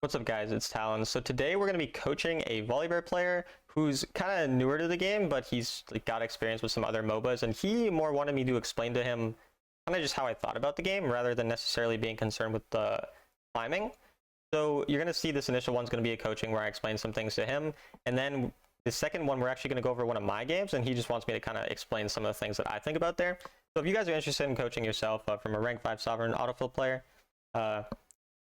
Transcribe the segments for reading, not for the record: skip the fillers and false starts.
What's up, guys? It's Talon. So today we're going to be coaching a volleyball player who's kind of newer to the game, but he's got experience with some other MOBAs, and he more wanted me to explain to him kind of just how I thought about the game rather than necessarily being concerned with the climbing. So you're going to see this initial one's going to be a coaching where I explain some things to him, and then the second one we're actually going to go over one of my games, and he just wants me to kind of explain some of the things that I think about there. So if you guys are interested in coaching yourself from a rank 5 sovereign autofill player,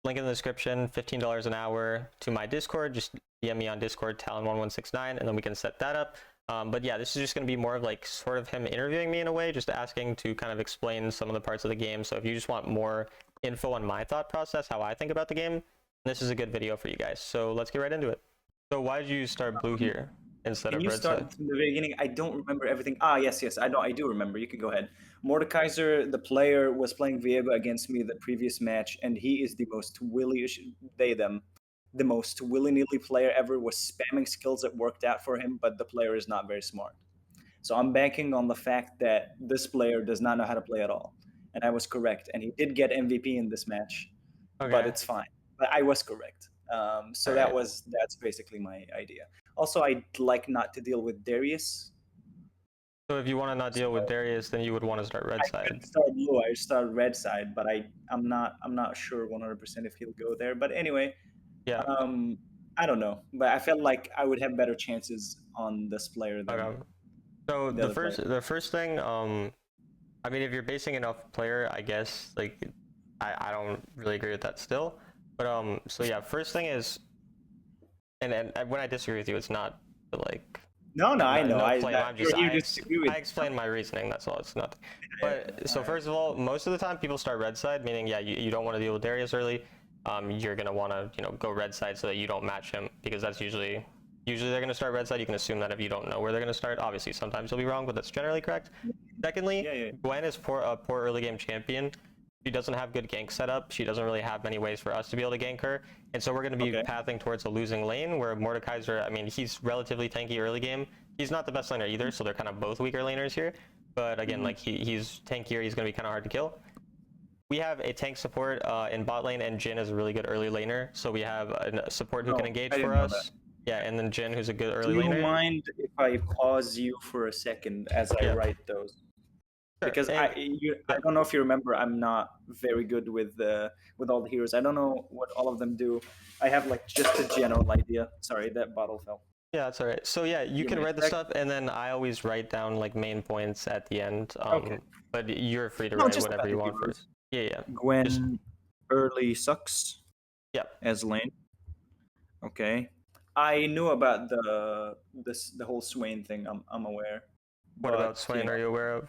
link in the description, $15 an hour to my Discord. Just DM me on Discord, Talon1169, and then we can set that up. But yeah, this is just going to be more of like sort of him interviewing me in a way, just asking to kind of explain some of the parts of the game. So if you just want more info on my thought process, how I think about the game, this is a good video for you guys. So let's get right into it. So why did you start blue here instead Can of you red start side? from the beginning? I don't remember everything. Yes, I know. I do remember. You can go ahead. Mordekaiser, the player, was playing Viego against me the previous match, and he is the most the most willy-nilly player ever. Was spamming skills that worked out for him, but the player is not very smart. So I'm banking on the fact that this player does not know how to play at all, and I was correct. And he did get MVP in this match, but Okay. it's fine. But I was correct. All So right. that's basically my idea. Also, I'd like not to deal with Darius. So if you want to not So deal with Darius, then you would want to start red I side. could start blue. I start red side, but I'm not sure 100% if he'll go there. But anyway, Yeah. um, I don't know. But I felt like I would have better chances on this player than Okay. So the the other player. first thing, I mean, if you're basing it off player, I guess like I don't really agree with that still. But so yeah, first thing is, and when I disagree with you, it's not like No, I know. no claim. You're here to disagree with I me. explain my reasoning. That's all. It's not. Yeah, But all so right. first of all, most of the time people start red side, meaning yeah, you don't want to deal with Darius early. You're gonna want to go red side so that you don't match him because that's usually they're gonna start red side. You can assume that if you don't know where they're gonna start. Obviously, sometimes you'll be wrong, but that's generally correct. Secondly, Yeah. Gwen is a poor early game champion. She doesn't have good gank setup. She doesn't really have many ways for us to be able to gank her. And so we're going to be Okay. pathing towards a losing lane where Mordekaiser, I mean, he's relatively tanky early game. He's not the best laner either, so they're kind of both weaker laners here. But again, like he's tankier, he's going to be kind of hard to kill. We have a tank support in bot lane, and Jhin is a really good early laner. So we have a support who can No, engage I for didn't know that. us. Yeah, and then Jhin, who's a good Do early you laner. mind if I pause you for a second as I Yeah, write those? sure. Because And I yeah, don't know if you remember, I'm not very good with all the heroes. I don't know what all of them do. I have like just a general idea. Sorry, that bottle fell. yeah, that's all right. So yeah, you Give can me write the a sec. stuff, and then I always write down like main points at the end. Okay. But you're free to No, write just whatever about you the want heroes. first. Yeah, yeah. Just Gwen early sucks yeah. as lane. Okay. I knew about the whole Swain thing. I'm aware, What about but Swain? Are you aware of?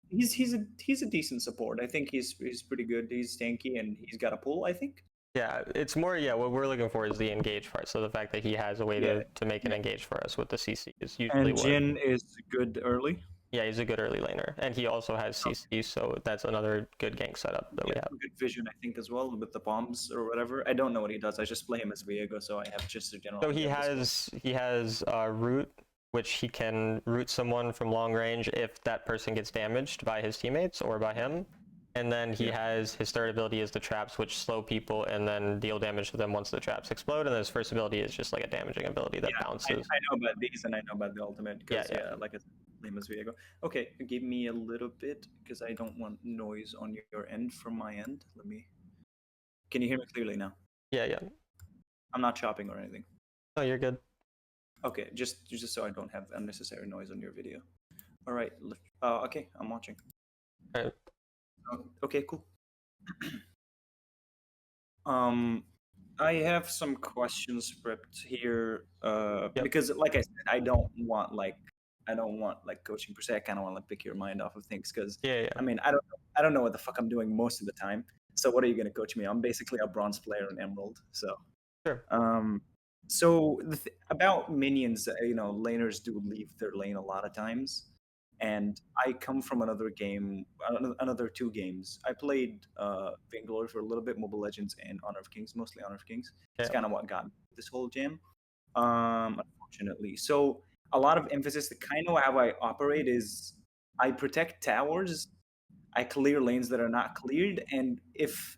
he's a decent support. I think he's pretty good. He's tanky and he's got a pull, I think. Yeah, it's more. Yeah, what we're looking for is the engage part. So the fact that he has a way Yeah. to make it Yeah. engage for us with the CC is usually And what. Jin is good early. Yeah, he's a good early laner, and he also has CC, so that's another good gank setup that we Yeah, have. good vision, I think, as well with the bombs or whatever. I don't know what he does. I just play him as Viego, so I have just a general So idea of the skill. he has root, which he can root someone from long range if that person gets damaged by his teammates or by him. And then he Yeah. has his third ability is the traps, which slow people and then deal damage to them once the traps explode. And his first ability is just like a damaging ability that Yeah, bounces. I know about these and I know about the ultimate Yeah, because yeah. yeah, like I said, name is Viego. Okay, give me a little bit because I don't want noise on your end from my end. Let me. Can you hear me clearly now? Yeah, yeah. I'm not chopping or anything. Oh, you're good. Okay, just so I don't have unnecessary noise on your video. All right. Okay, I'm watching. All right. Okay, cool. Um, I have some questions prepped here. Yep. Because like I said, I don't want like coaching per se. I kind of want to like pick your mind off of things because Yeah, I yeah. mean I don't know what the fuck I'm doing most of the time. So what are you gonna coach me? I'm basically a bronze player in Emerald. So Sure. um, so about minions, laners do leave their lane a lot of times. And I come from another game, another two games. I played Vainglory for a little bit, Mobile Legends, and Honor of Kings, mostly Honor of Kings. It's Yeah. kind of what got me this whole jam, unfortunately. So a lot of emphasis, the kind of how I operate is I protect towers, I clear lanes that are not cleared, and if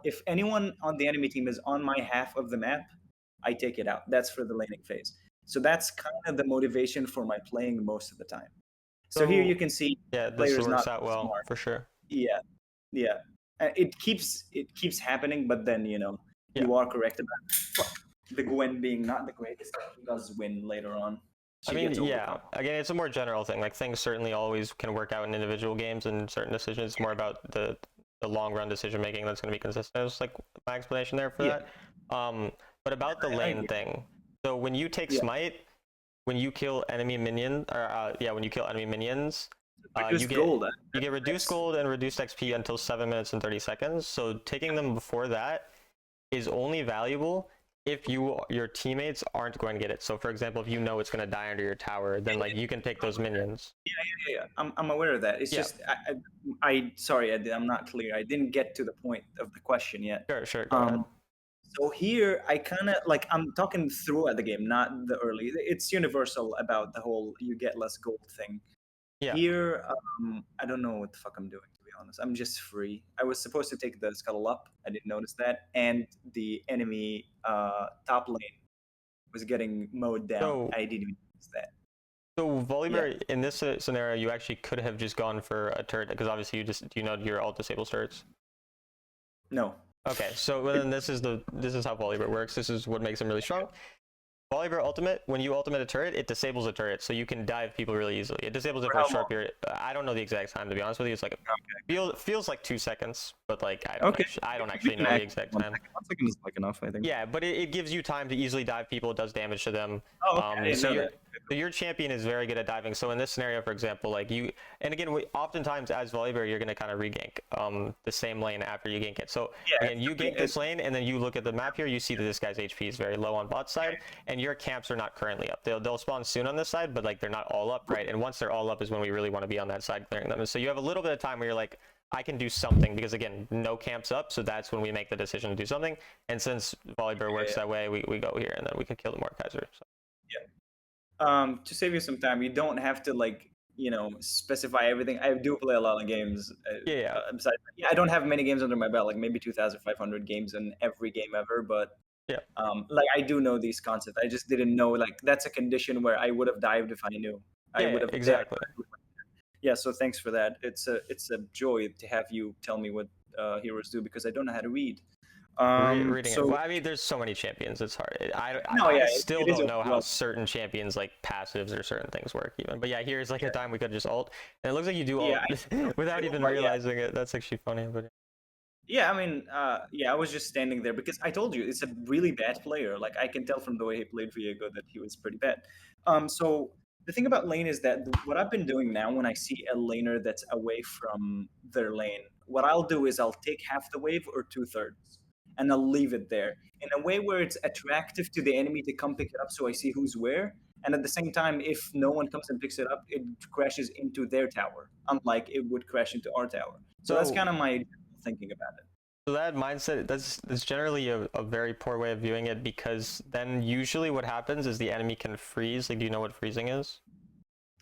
if anyone on the enemy team is on my half of the map, I take it out. That's for the laning phase. So that's kind of the motivation for my playing most of the time. So here you So can see yeah, the this player is not works out well smart. for sure. Yeah, yeah. It keeps happening, but then Yeah. you are correct about the Gwen being not the greatest. She does win later on. I She mean, gets yeah. overcome. Again, it's a more general thing. Like things certainly always can work out in individual games and certain decisions. It's more about the long run decision making that's going to be consistent. It's like my explanation there for Yeah, that. But about the I lane agree. thing. So when you take Yeah, smite, when you kill enemy minion, or yeah, when you kill enemy minions, you reduced get gold. reduced That's gold and reduced XP until 7 minutes and 30 seconds. So taking them before that is only valuable if your teammates aren't going to get it. So for example, if you know it's going to die under your tower, then like you can take those minions. yeah. I'm aware of that. It's Yeah, just sorry, I'm not clear. I didn't get to the point of the question yet. sure, go ahead. Um, so here I kind of like I'm talking throughout the game, not the early. It's universal about the whole you get less gold thing. Yeah. Here, I don't know what the fuck I'm doing, to be honest. I'm just free. I was supposed to take the scuttle up. I didn't notice that, and the enemy top lane was getting mowed down. So I didn't even notice that. Yeah. Volibear in this scenario, you actually could have just gone for a turret because obviously you know your alt disables turrets. No. Okay, so well, then this is how Volibear works. This is what makes him really strong. Volibear ultimate, when you ultimate a turret, it disables a turret, so you can dive people really easily. It disables it For for a how short long? period. I don't know the exact time, to be honest with you. It's like feels like 2 seconds, but like Okay. I don't We actually can know the act exact 1 time. second. 1 second is like enough, I think. Yeah, but it gives you time to easily dive people. It does damage to them. Oh, okay. I didn't know that. Your champion is very good at diving. So in this scenario, for example, like you, and again, oftentimes as Volibear, you're going to kind of regank the same lane after you gank it. So Yeah. again, you gank this lane, and then you look at the map here, you see that this guy's HP is very low on bot side, and your camps are not currently up. They'll spawn soon on this side, but like they're not all up, right? And once they're all up is when we really want to be on that side clearing them. And so you have a little bit of time where you're like, I can do something because again, no camps up, so that's when we make the decision to do something. And since Volibear works that way, we go here and then we can kill the Mordekaiser. So. To save you some time, you don't have to like specify everything. I do play a lot of games. Yeah. Besides, yeah, I don't have many games under my belt, like maybe 2,500 games in every game ever, but Yeah. like I do know these concepts. I just didn't know like that's a condition where I would have dived if I knew. I Yeah, would have exactly. Yeah, so thanks for that. It's a joy to have you tell me what heroes do because I don't know how to read. Reading it. So Well, I mean, there's so many champions. It's hard. no, yeah, I still it is don't know how overwhelming. certain champions like passives or certain things work even. But yeah, here's like a time we could just ult, and it looks like you do Yeah, ult without even yeah. realizing it. That's actually funny. But Yeah, I mean, yeah, I was just standing there because I told you it's a really bad player. Like I can tell from the way he played Viego that he was pretty bad. So the thing about lane is that what I've been doing now when I see a laner that's away from their lane, what I'll do is I'll take half the wave or 2/3, and I'll leave it there in a way where it's attractive to the enemy to come pick it up, so I see who's where. And at the same time, if no one comes and picks it up, it crashes into their tower, unlike it would crash into our tower. So that's kind so of my thinking about it. that mindset that's generally a very poor way of viewing it because then usually what happens is the enemy can freeze. Like, do you know what freezing is?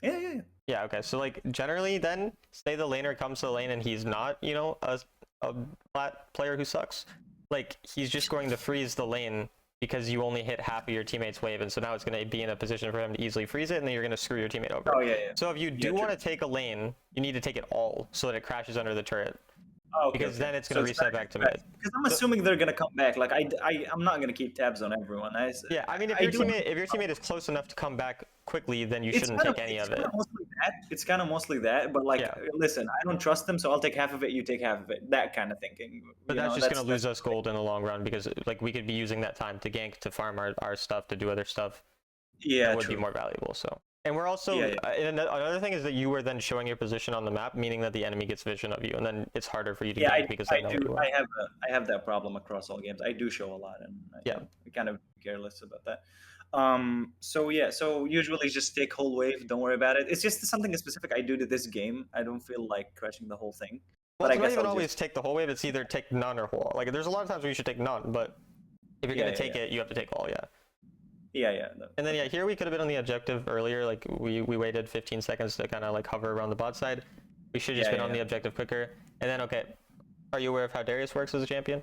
Yeah. Yeah, okay. So like generally then say the laner comes to the lane and he's not, a flat player who sucks. Like he's just going to freeze the lane because you only hit half of your teammate's wave, and so now it's going to be in a position for him to easily freeze it, and then you're going to screw your teammate over. Oh yeah. So if you do Yeah, want true. to take a lane, you need to take it all so that it crashes under the turret, Oh, okay, because okay. then it's So going to it's reset back to mid. because I'm So, assuming they're gonna come back. Like I'm not gonna keep tabs on everyone. yeah, I mean, I do. if your teammate is close enough to come back quickly, then you It's shouldn't kind of take any it's of kind it. of mostly that. It's kind of mostly that. But like, Yeah, listen, I don't trust them, so I'll take half of it. You take half of it. That kind of thinking. but that's just going to lose us gold in the long run because like we could be using that time to gank, to farm our stuff, to do other stuff Yeah, that would true. be more valuable. So, and we're also Yeah. and another thing is that you were then showing your position on the map, meaning that the enemy gets vision of you, and then it's harder for you to Yeah, gank because they know where you are. I have that problem across all games. I do show a lot, and Yeah. I kind of careless about that. So yeah, so usually just take whole wave. Don't worry about it. It's just something specific I do to this game. I don't feel like crashing the whole thing, Well, but I it's not guess even I'll always just take the whole wave. It's either take none or whole. Like, there's a lot of times where you should take none, but if you're gonna take it, you have to take all. Yeah. yeah. And then yeah, here we could have been on the objective earlier. Like we waited 15 seconds to kind of like hover around the bot side. We should just been on the objective quicker. And then okay, Are you aware of how Darius works as a champion?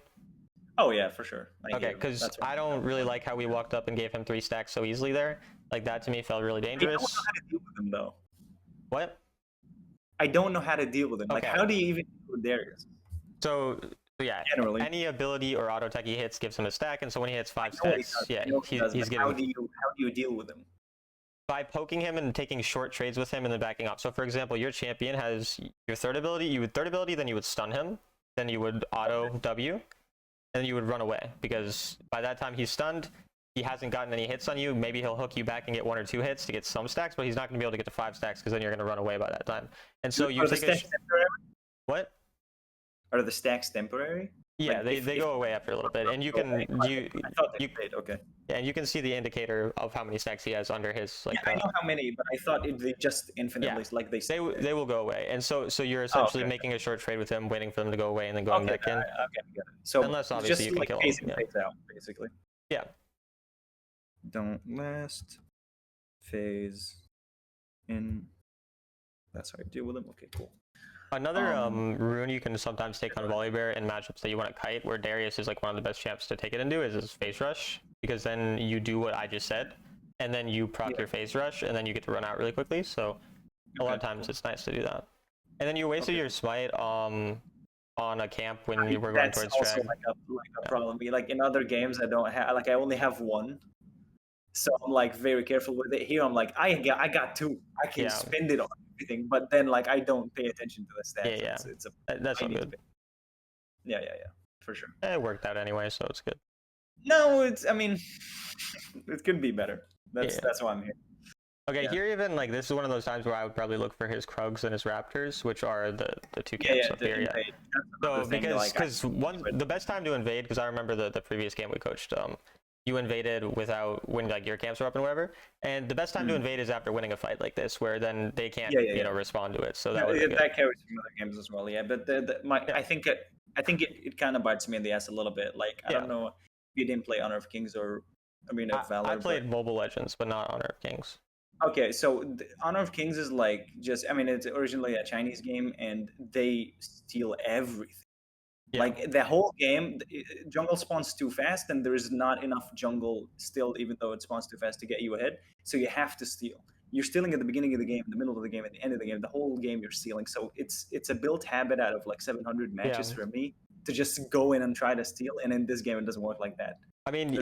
Oh yeah, for sure. Okay, because I don't really like how we walked up and gave him 3 stacks so easily there. Like that to me felt really I don't know dangerous. how to deal with him though. What? I don't know how to deal with him. Like, Okay. how do you even deal with Darius? So yeah, Generally, any ability or auto tech he hits gives him a stack, and so when he hits 5 I know he stacks, does. yeah, I know he does. he's But how getting do you deal with him? by poking him and taking short trades with him and then backing off. So for example, your champion has your third ability, you would third ability, then you would stun him, then you would auto W, and then you would run away because by that time he's stunned. He hasn't gotten any hits on you. Maybe he'll hook you back and get 1 or 2 hits to get some stacks, but he's not going to be able to get to 5 stacks because then you're going to run away by that time. And so you take a what? Are the stacks temporary? Yeah, Like, they go away after a little bit, and you can I thought they stayed. Okay. yeah, and you can see the indicator of how many stacks he has under his like. Yeah, I know how many, but I thought they just infinitely like they they will go away, and so you're essentially making a short trade with him, waiting for them to go away, and then going back in. Okay, I get it. So unless obviously just you can like kill phase him. in, phase out, basically. Yeah. Don't last. Phase in. That's how I deal with them. Okay, cool. Another rune you can sometimes take on Volibear in matchups that you want to kite, where Darius is like one of the best champs to take it into, is his phase rush, because then you do what I just said, and then you proc your phase rush, and then you get to run out really quickly. So a lot of times it's nice to do that. And then you wasted your smite on a camp when you were going towards That's also drag. like a problem. Like in other games, I don't have I only have one, so I'm like very careful with it. Here I'm like I got 2. I can spend it on everything, but then like I don't pay attention to the stats. Yeah. It's that's all good. Yeah, for sure. It worked out anyway, so it's good. No, I mean, it could be better. That's why I'm here. Okay, here even like this is one of those times where I would probably look for his Krugs and his Raptors, which are the 2 camps up here. Yeah. So because the best time to invade, because I remember the previous game we coached, you invaded when like your camps were up and whatever, and the best time to invade is after winning a fight like this, where then they can't respond to it. So that carries from other games as well. Yeah, but I think it kind of bites me in the ass a little bit. Like I don't know if you didn't play Honor of Kings or Arena of Valor. I played Mobile Legends, but not Honor of Kings. Okay, so Honor of Kings is like it's originally a Chinese game, and they steal everything. Yeah. Like the whole game, jungle spawns too fast, and there is not enough jungle still, even though it spawns too fast to get you ahead. So you have to steal. You're stealing at the beginning of the game, the middle of the game, at the end of the game. The whole game you're stealing. So it's a built habit out of like 700 matches for me to just go in and try to steal. And in this game, it doesn't work like that. I mean,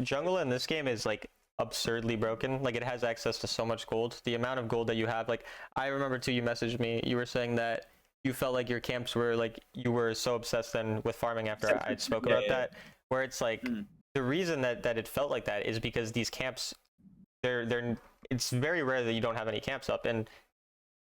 jungle in this game is like absurdly broken. Like it has access to so much gold. The amount of gold that you have, like I remember too, you messaged me, you were saying that you felt like your camps were like you were so obsessed then with farming after I spoke about that, where it's like the reason that it felt like that is because these camps it's very rare that you don't have any camps up, and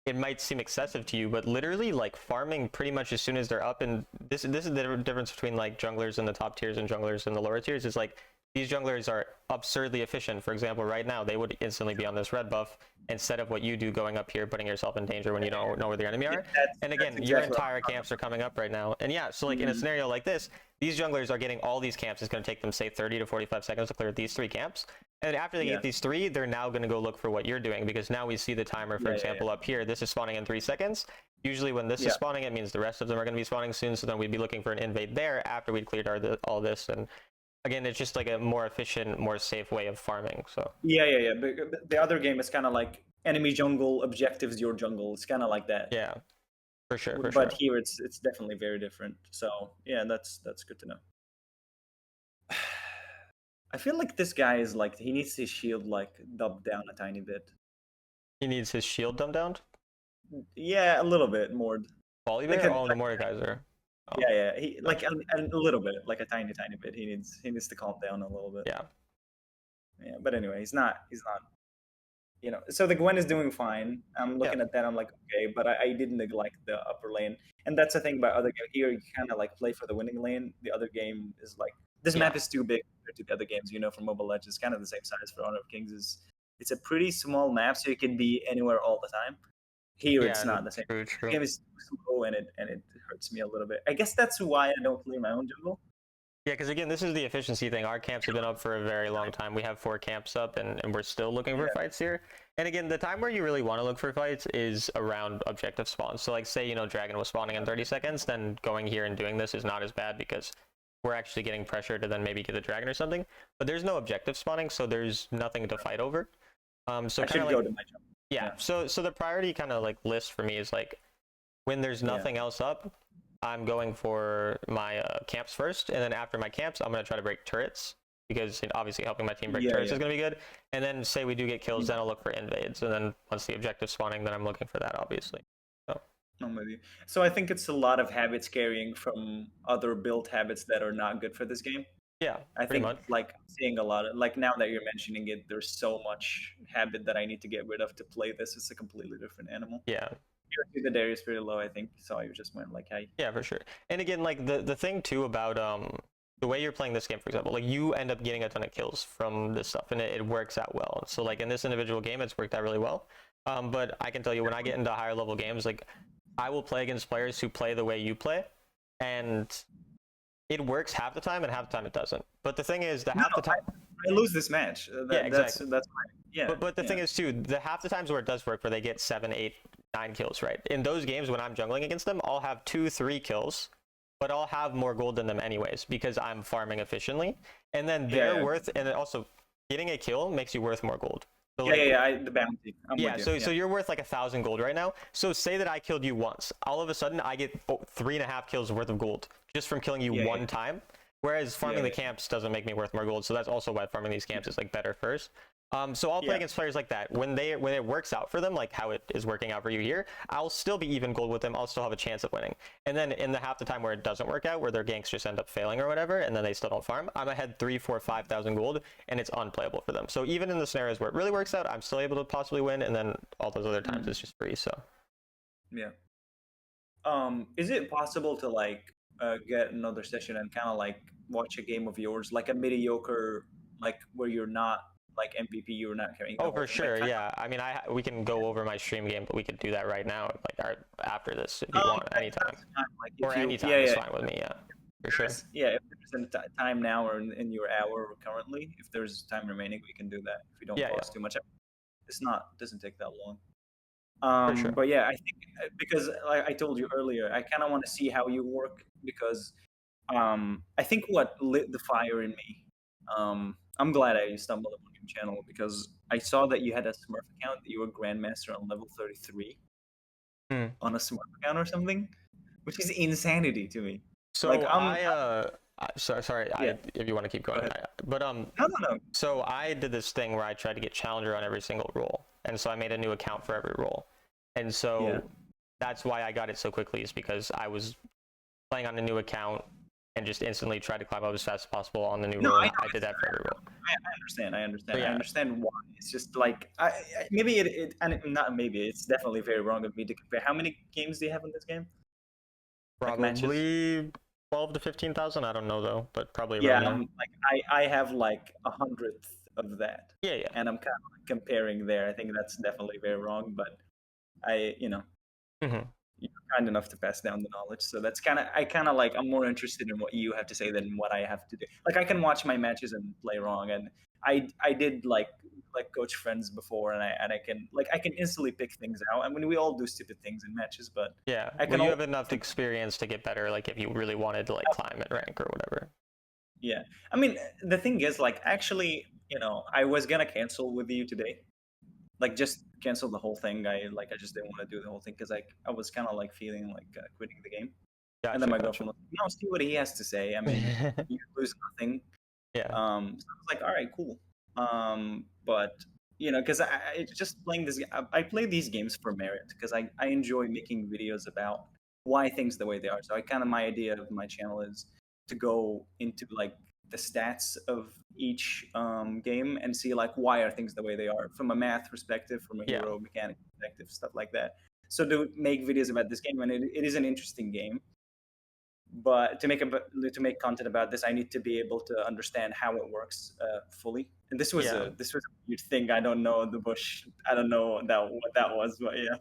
it might seem excessive to you, but literally like farming pretty much as soon as they're up, and this is the difference between like junglers in the top tiers and junglers in the lower tiers, is like these junglers are absurdly efficient. For example, right now they would instantly be on this red buff instead of what you do going up here, putting yourself in danger when you don't know where the enemy are. And again, your entire camps are coming up right now. And yeah, so like in a scenario like this, these junglers are getting all these camps. It's going to take them say 30 to 45 seconds to clear these 3 camps. And after they get these 3, they're now going to go look for what you're doing, because now we see the timer, for example, up here. This is spawning in 3 seconds. Usually when this is spawning, it means the rest of them are going to be spawning soon. So then we'd be looking for an invade there after we'd cleared all this. And again, it's just like a more efficient, more safe way of farming. So But the other game is kind of like enemy jungle, objectives your jungle. It's kind of like that. Yeah, for sure. But here it's definitely very different. So yeah, that's good to know. I feel like this guy is like he needs his shield like dubbed down a tiny bit. He needs his shield dumbed down? Yeah, a little bit more. Volibear or the Mordekaiser? Oh. Yeah, he like a little bit, like a tiny bit. He needs to calm down a little bit. Yeah, but anyway, he's not. So the Gwen is doing fine. I'm looking at that. I'm like, okay, but I didn't neglect the upper lane, and that's the thing about other game. Here you kind of like play for the winning lane. The other game is like this map is too big compared to the other games. From Mobile Legends, it's kind of the same size for Honor of Kings. It's a pretty small map, so you can be anywhere all the time. Here it's not the same. True. The game is too slow, and it hurts me a little bit. I guess that's why I don't clear my own jungle. Yeah, because again, this is the efficiency thing. Our camps have been up for a very long time. We have 4 camps up, and we're still looking for Yeah. fights here. And again, the time where you really want to look for fights is around objective spawns. So like say, Dragon was spawning in 30 seconds, then going here and doing this is not as bad because we're actually getting pressure to then maybe get the dragon or something. But there's no objective spawning, so there's nothing to fight over. So I kind of should go like to my jump. yeah. So the priority kind of like list for me is like when there's Yeah. nothing else up, I'm going for my camps first, and then after my camps, I'm going to try to break turrets because obviously helping my team break turrets is going to be good. And then say we do get kills, then I'll look for invades, and then once the objective's spawning, then I'm looking for that, obviously. So Oh, maybe. So I think it's a lot of habits carrying from other build habits that are not good for this game. yeah, I pretty think much. like I'm seeing a lot of like now that you're mentioning it, there's so much habit that I need to get rid of to play this. It's a completely different animal. Yeah, The Darius pretty low, I think. So I just went like, hey. yeah, for sure. And again, like the thing too about the way you're playing this game, for example, like you end up getting a ton of kills from this stuff, and it works out well. So like in this individual game, it's worked out really well. But I can tell you when I get into higher level games, like I will play against players who play the way you play, and it works half the time, and half the time it doesn't. But the thing is, No, half the time, I lose this match. yeah, exactly. That's my, yeah. But the thing is too, the half the times where it does work, where they get 7, 8, 9 kills, right? In those games when I'm jungling against them, I'll have 2, 3 kills, but I'll have more gold than them anyways because I'm farming efficiently, and then they're worth, and also getting a kill makes you worth more gold. So like, the bounty. I'm yeah, with you. so you're worth like 1,000 gold right now. So say that I killed you once, all of a sudden I get 3.5 kills worth of gold just from killing you one time. Whereas farming the camps doesn't make me worth more gold, so that's also why farming these camps is like better first. So I'll play against players like that. When it works out for them, like how it is working out for you here, I'll still be even gold with them. I'll still have a chance of winning. And then in the half the time where it doesn't work out, where their ganks just end up failing or whatever, and then they still don't farm, I'm ahead 3, 4, 5,000 gold, and it's unplayable for them. So even in the scenarios where it really works out, I'm still able to possibly win, and then all those other times it's just free. So Yeah. Is it possible to like get another session and kind of like watch a game of yours, like a mediocre, like where you're not like MVP, you're not carrying. oh, for sure, yeah. I mean, we can go over my stream game, but we could do that right now, like after this, if you want, anytime, like or anytime is fine with me. Yeah, for sure. Yeah, if there's time now or in your hour currently, if there's time remaining, we can do that. If we don't pause too much, doesn't take that long. For sure. But yeah, I think because like I told you earlier, I kind of want to see how you work because I think what lit the fire in me. I'm glad I stumbled upon your channel because I saw that you had a Smurf account, that you were Grandmaster on level 33 on a Smurf account or something, which is insanity to me. So like, sorry, if you want to keep going, but no. So I did this thing where I tried to get challenger on every single role, and so I made a new account for every role, and so that's why I got it so quickly, is because I was playing on a new account and just instantly tried to climb up as fast as possible on the new role. I did that for every role. I understand. I understand why. It's just like maybe not maybe. It's definitely very wrong of me to compare. How many games do you have in this game? Probably like 12 to 15,000. I don't know though, but probably around there. Like I have like 100th of that. Yeah. And I'm kind of like comparing there. I think that's definitely very wrong, but you're kind enough to pass down the knowledge, so that's I'm more interested in what you have to say than what I have to do. Like I can watch my matches and play wrong, and I did like coach friends before, and I can instantly pick things out. I mean, we all do stupid things in matches, but you have enough experience to get better. Like if you really wanted to like climb at rank or whatever. Yeah, I mean, the thing is, like, actually, I was gonna cancel with you today, like just cancel the whole thing. I just didn't want to do the whole thing because I was kind of like feeling like quitting the game. And then my girlfriend was like, no, see what he has to say. I mean, you lose nothing. Yeah. So I was like, all right, cool. But because I just playing this. I play these games for merit because I enjoy making videos about why things the way they are. So my idea of my channel is to go into like the stats of each game and see like why are things the way they are from a math perspective, from a hero mechanic perspective, stuff like that. So to make videos about this game, and it is an interesting game, but to make content about this, I need to be able to understand how it works fully. And this was a weird thing. I don't know the bush. I don't know what that was, but yeah.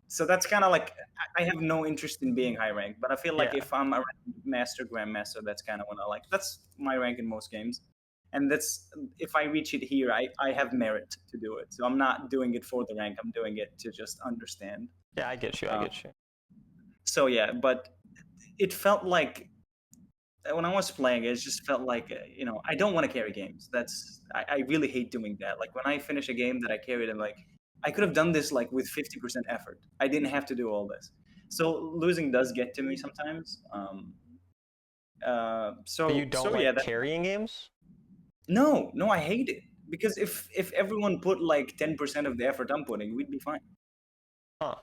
So that's kind of like I have no interest in being high rank, but I feel like Yeah. if I'm a master, grandmaster, that's kind of when I like. That's my rank in most games, and that's if I reach it here, I have merit to do it. So I'm not doing it for the rank. I'm doing it to just understand. Yeah, I get you. I Um, get you. so yeah, but it felt like when I was playing, it just felt like I don't want to carry games. I really hate doing that. Like when I finish a game that I carried, I'm like, I could have done this like with 50% effort. I didn't have to do all this. So losing does get to me sometimes. But you So don't yeah, like carrying games? no, I hate it because if everyone put like 10% of the effort I'm putting, we'd be fine. Huh.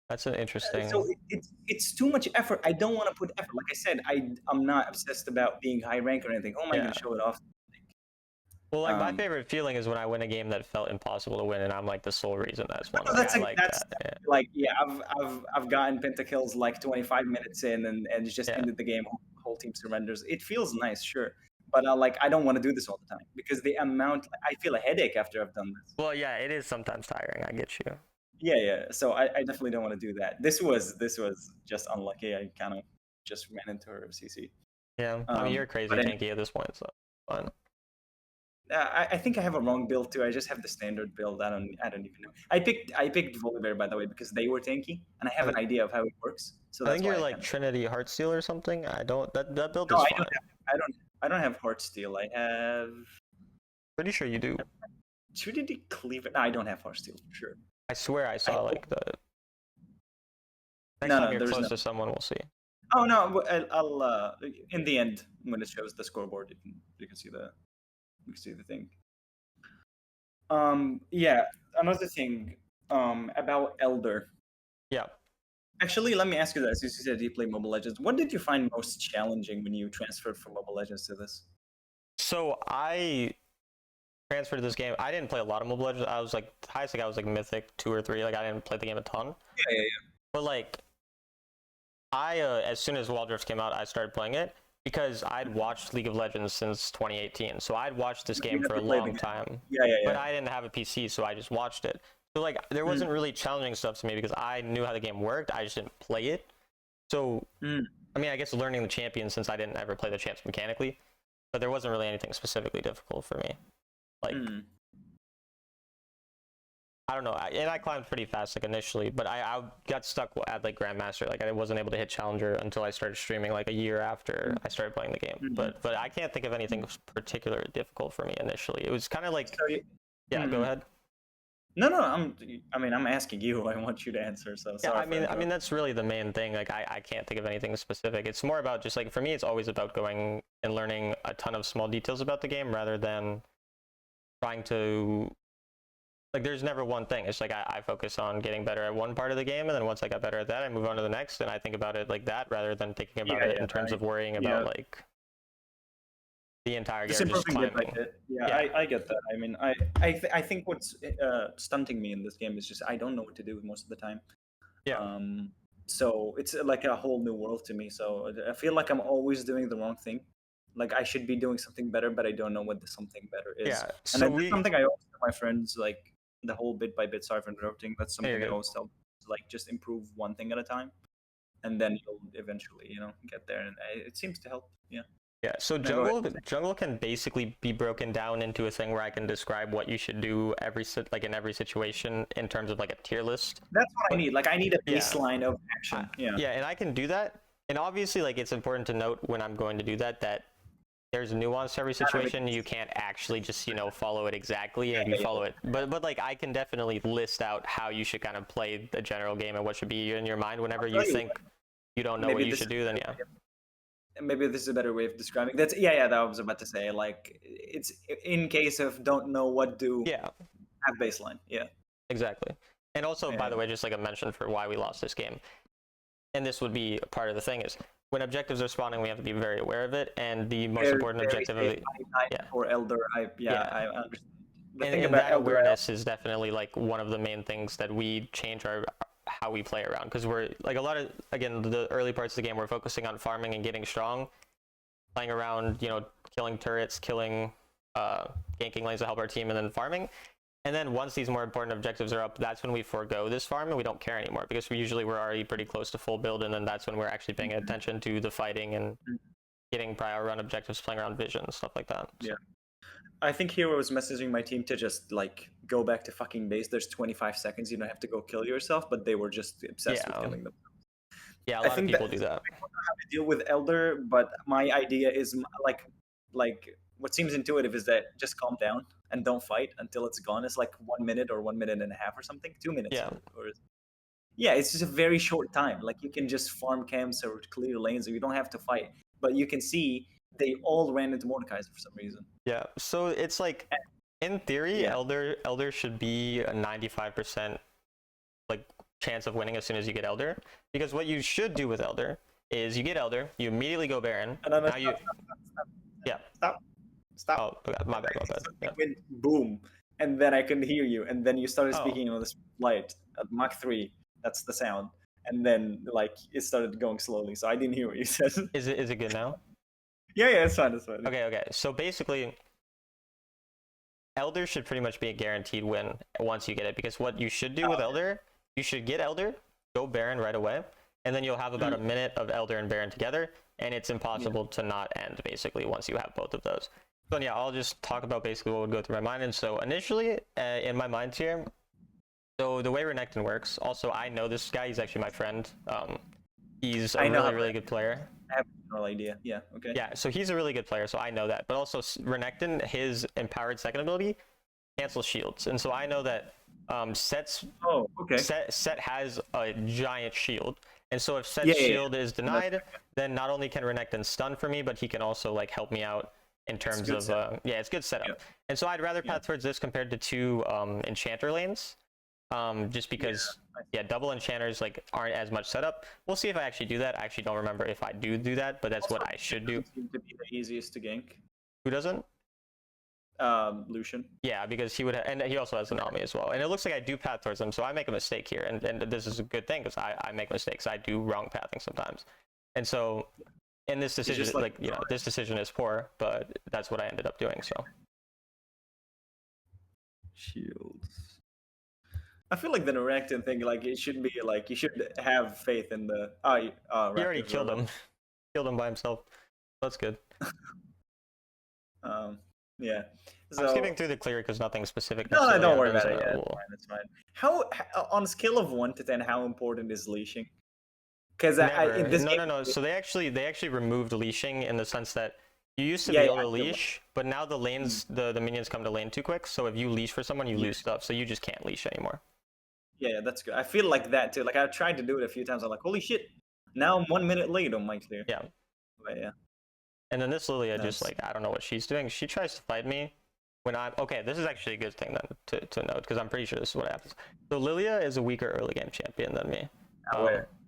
That's an So interesting. it's too much effort. I don't want to put effort. Like I said, I'm not obsessed about being high rank or anything. Oh, am I going Yeah. to show it off? Well, like my Um, favorite feeling is when I win a game that felt impossible to win, and I'm like the sole reason that's won. no, Like I like that's that. Yeah. like yeah. I've gotten pentakills like 25 minutes in, and it's just Yeah. ended the game. Whole team surrenders. It feels nice, sure, but like I don't want to do this all the time because the amount I feel a headache after I've done this. Well, yeah, it is sometimes tiring. I get you. Yeah. So I definitely don't want to do that. This was just unlucky. I kind of just ran into her CC. Yeah. I mean, you're But crazy anyway, tanky at this point, so fine. I think I have a wrong build too. I just have the standard build. I don't even know. I picked Volibear by the way because they were tanky, and I have I, an idea of how it works. So I that's think why you're I like kind of. Trinity Heartsteel or something. I don't. That build No, is I fine. don't have. I don't have Heartsteel. I have Pretty sure you do. Trinity Cleaver. No, I don't have Heartsteel for sure. I swear I I saw hope. like the next No, time no, you're there's close no. to someone, we'll see. Oh no, I'll in the end when it shows the scoreboard, you can see the thing. Yeah, another thing about Elder. Yeah. Actually, let me ask you this. You said you play Mobile Legends. What did you find most challenging when you transferred from Mobile Legends to this? So I transferred to this game. I didn't play a lot of Mobile Legends. I was like highest like I was like Mythic 2 or 3. Like I didn't play the game a ton. Yeah. But like I as soon as Wild Rift came out, I started playing it because I'd watched League of Legends since 2018. So I'd watched this You game for a never played the long game. time, but Yeah. I didn't have a PC, so I just watched it. So like there wasn't really challenging stuff to me because I knew how the game worked. I just didn't play it. So Mm. I mean, I guess learning the champion since I didn't ever play the champs mechanically, but there wasn't really anything specifically difficult for me. Like Mm. I don't know, and I climbed pretty fast like initially, but I got stuck at like Grandmaster. Like I wasn't able to hit Challenger until I started streaming like a year after I started playing the game. Mm. But I can't think of anything particularly difficult for me initially. It was kind of like So yeah, go mm. ahead. No. I'm asking you. I want you to answer. So Yeah, sorry for I mean interrupting. that's really the main thing. Like I can't think of anything specific. It's more about just like for me, it's always about going and learning a ton of small details about the game rather than trying to like there's never one thing. It's like I focus on getting better at one part of the game, and then once I got better at that, I move on to the next, and I think about it like that rather than thinking about it in terms of worrying about Yeah. like the entire Just game just improving bit by climbing. bit. Yeah, Yeah, I get that. I mean, I think what's stunting me in this game is just I don't know what to do most of the time. yeah, Um, so it's like a whole new world to me. So I feel like I'm always doing the wrong thing. Like I should be doing something better, but I don't know what the something better is. yeah. And So then that's we, something I always tell my friends, like the whole bit by bit. Sorry for interrupting. That's hey, you're something I good. always tell, like just improve one thing at a time, and then you'll eventually, get there. And it seems to help. Yeah. Yeah, so Now go ahead. jungle can basically be broken down into a thing where I can describe what you should do like in every situation in terms of like a tier list. That's what I But need. Like I need a yeah, baseline of action. Yeah. yeah, and I can do that. And obviously, like it's important to note when I'm going to do that that there's nuance to every Not every situation. You can't actually just follow it exactly, and you yeah. follow it. But like I can definitely list out how you should kind of play the general game and what should be in your mind whenever you tell you think you don't know Maybe what you this should do. Then yeah, maybe this is a better way of describing. That's yeah, that I was about to say. Like it's in case of don't know what do, yeah, have baseline. Yeah. exactly. And also, by Yeah. the way, just like a mention for why we lost this game, and this would be part of the thing is when objectives are spawning, we have to be very aware of it. And the most important Very objective of safe the type for Elder. yeah, I understand. The and, thing and about that Elder, awareness is definitely like one of the main things that we change our how we play around because we're like a lot of again the early parts of the game we're focusing on farming and getting strong, playing around, killing turrets, killing ganking lanes to help our team, and then farming. And then once these more important objectives are up, that's when we forego this farm and we don't care anymore, because we're already pretty close to full build, and then that's when we're actually paying attention to the fighting and getting prior run objectives, playing around vision and stuff like that. So. Yeah. I think Hero was messaging my team to just like go back to fucking base. There's 25 seconds. You don't have to go kill yourself, but they were just obsessed with killing them. Yeah, a lot of people do that. I don't know how to deal with Elder, but my idea is like what seems intuitive is that just calm down and don't fight until it's gone. It's like 1 minute or 1 minute and a half or something, 2 minutes. Yeah. Yeah, it's just a very short time. Like you can just farm camps or clear lanes, or you don't have to fight. But you can see they all ran into Mordekaiser for some reason. Yeah, so it's like, in theory, Yeah. Elder should be a 95% like chance of winning as soon as you get Elder, because what you should do with Elder is you get Elder, you immediately go Baron. No, now you yeah, stop. Oh, okay, my bad. Yeah. Went boom, and then I couldn't hear you, and then you started speaking on this light at Mach 3. That's the sound, and then like it started going slowly, so I didn't hear what you said. Is it good now? Yeah, it's fine. It's fine. Okay. So basically, Elder should pretty much be a guaranteed win once you get it, because what you should do with Elder, you should get Elder, go Baron right away, and then you'll have about a minute of Elder and Baron together, and it's impossible to not end basically once you have both of those. So yeah, I'll just talk about basically what would go through my mind. And so initially, in my mind here, so the way Renekton works, also I know this guy, he's actually my friend. He's a really good player. I have no idea. Yeah, okay. Yeah, so he's a really good player, so I know that. But also Renekton, his empowered second ability cancels shields. And so I know that Set's Set has a giant shield. And so if Set's shield is denied, then not only can Renekton stun for me, but he can also like help me out in terms of it's good setup. Yep. And so I'd rather path towards this compared to 2 enchanter lanes. Just because double enchanters like aren't as much setup. We'll see if I actually do that. I actually don't remember if I do that, but that's also what I should do. Seems to be the easiest to gank. Who doesn't? Lucian. Yeah, because he would and he also has an Nami as well. And it looks like I do path towards him, so I make a mistake here, and this is a good thing because I make mistakes. I do wrong pathing sometimes. And so in this decision, this decision is poor, but that's what I ended up doing. So shields. I feel like the Renekton thing, like it should be like you should have faith in the. He already killed him. Killed him by himself. That's good. Yeah. So, I'm skipping through the clear because nothing specific. No, don't worry about it. Yeah, it's fine. How on a scale of 1 to 10, how important is leashing? Because no. So they actually removed leashing in the sense that you used to be able to leash, but now the lanes, the minions come to lane too quick. So if you leash for someone, you lose stuff. So you just can't leash anymore. Yeah, that's good. I feel like that too. Like I've tried to do it a few times. I'm like, holy shit! Now I'm 1 minute late on my clear. Yeah. But yeah. And then this Lilia just like I don't know what she's doing. She tries to fight me when I'm okay. This is actually a good thing then to note because I'm pretty sure this is what happens. So Lilia is a weaker early game champion than me.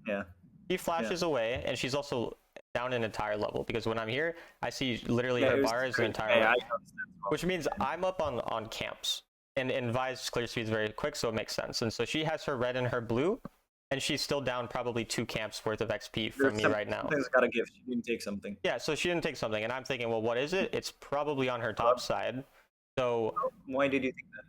Yeah. She flashes away, and she's also down an entire level because when I'm here, I see literally her bar is an entire level, which means I'm up on camps. And Vi's clear speed is very quick, so it makes sense. And so she has her red and her blue, and she's still down probably 2 camps worth of XP from me right now. Something's got to give. She didn't take something. Yeah, so she didn't take something, and I'm thinking, well, what is it? It's probably on her top side. So why did you think that?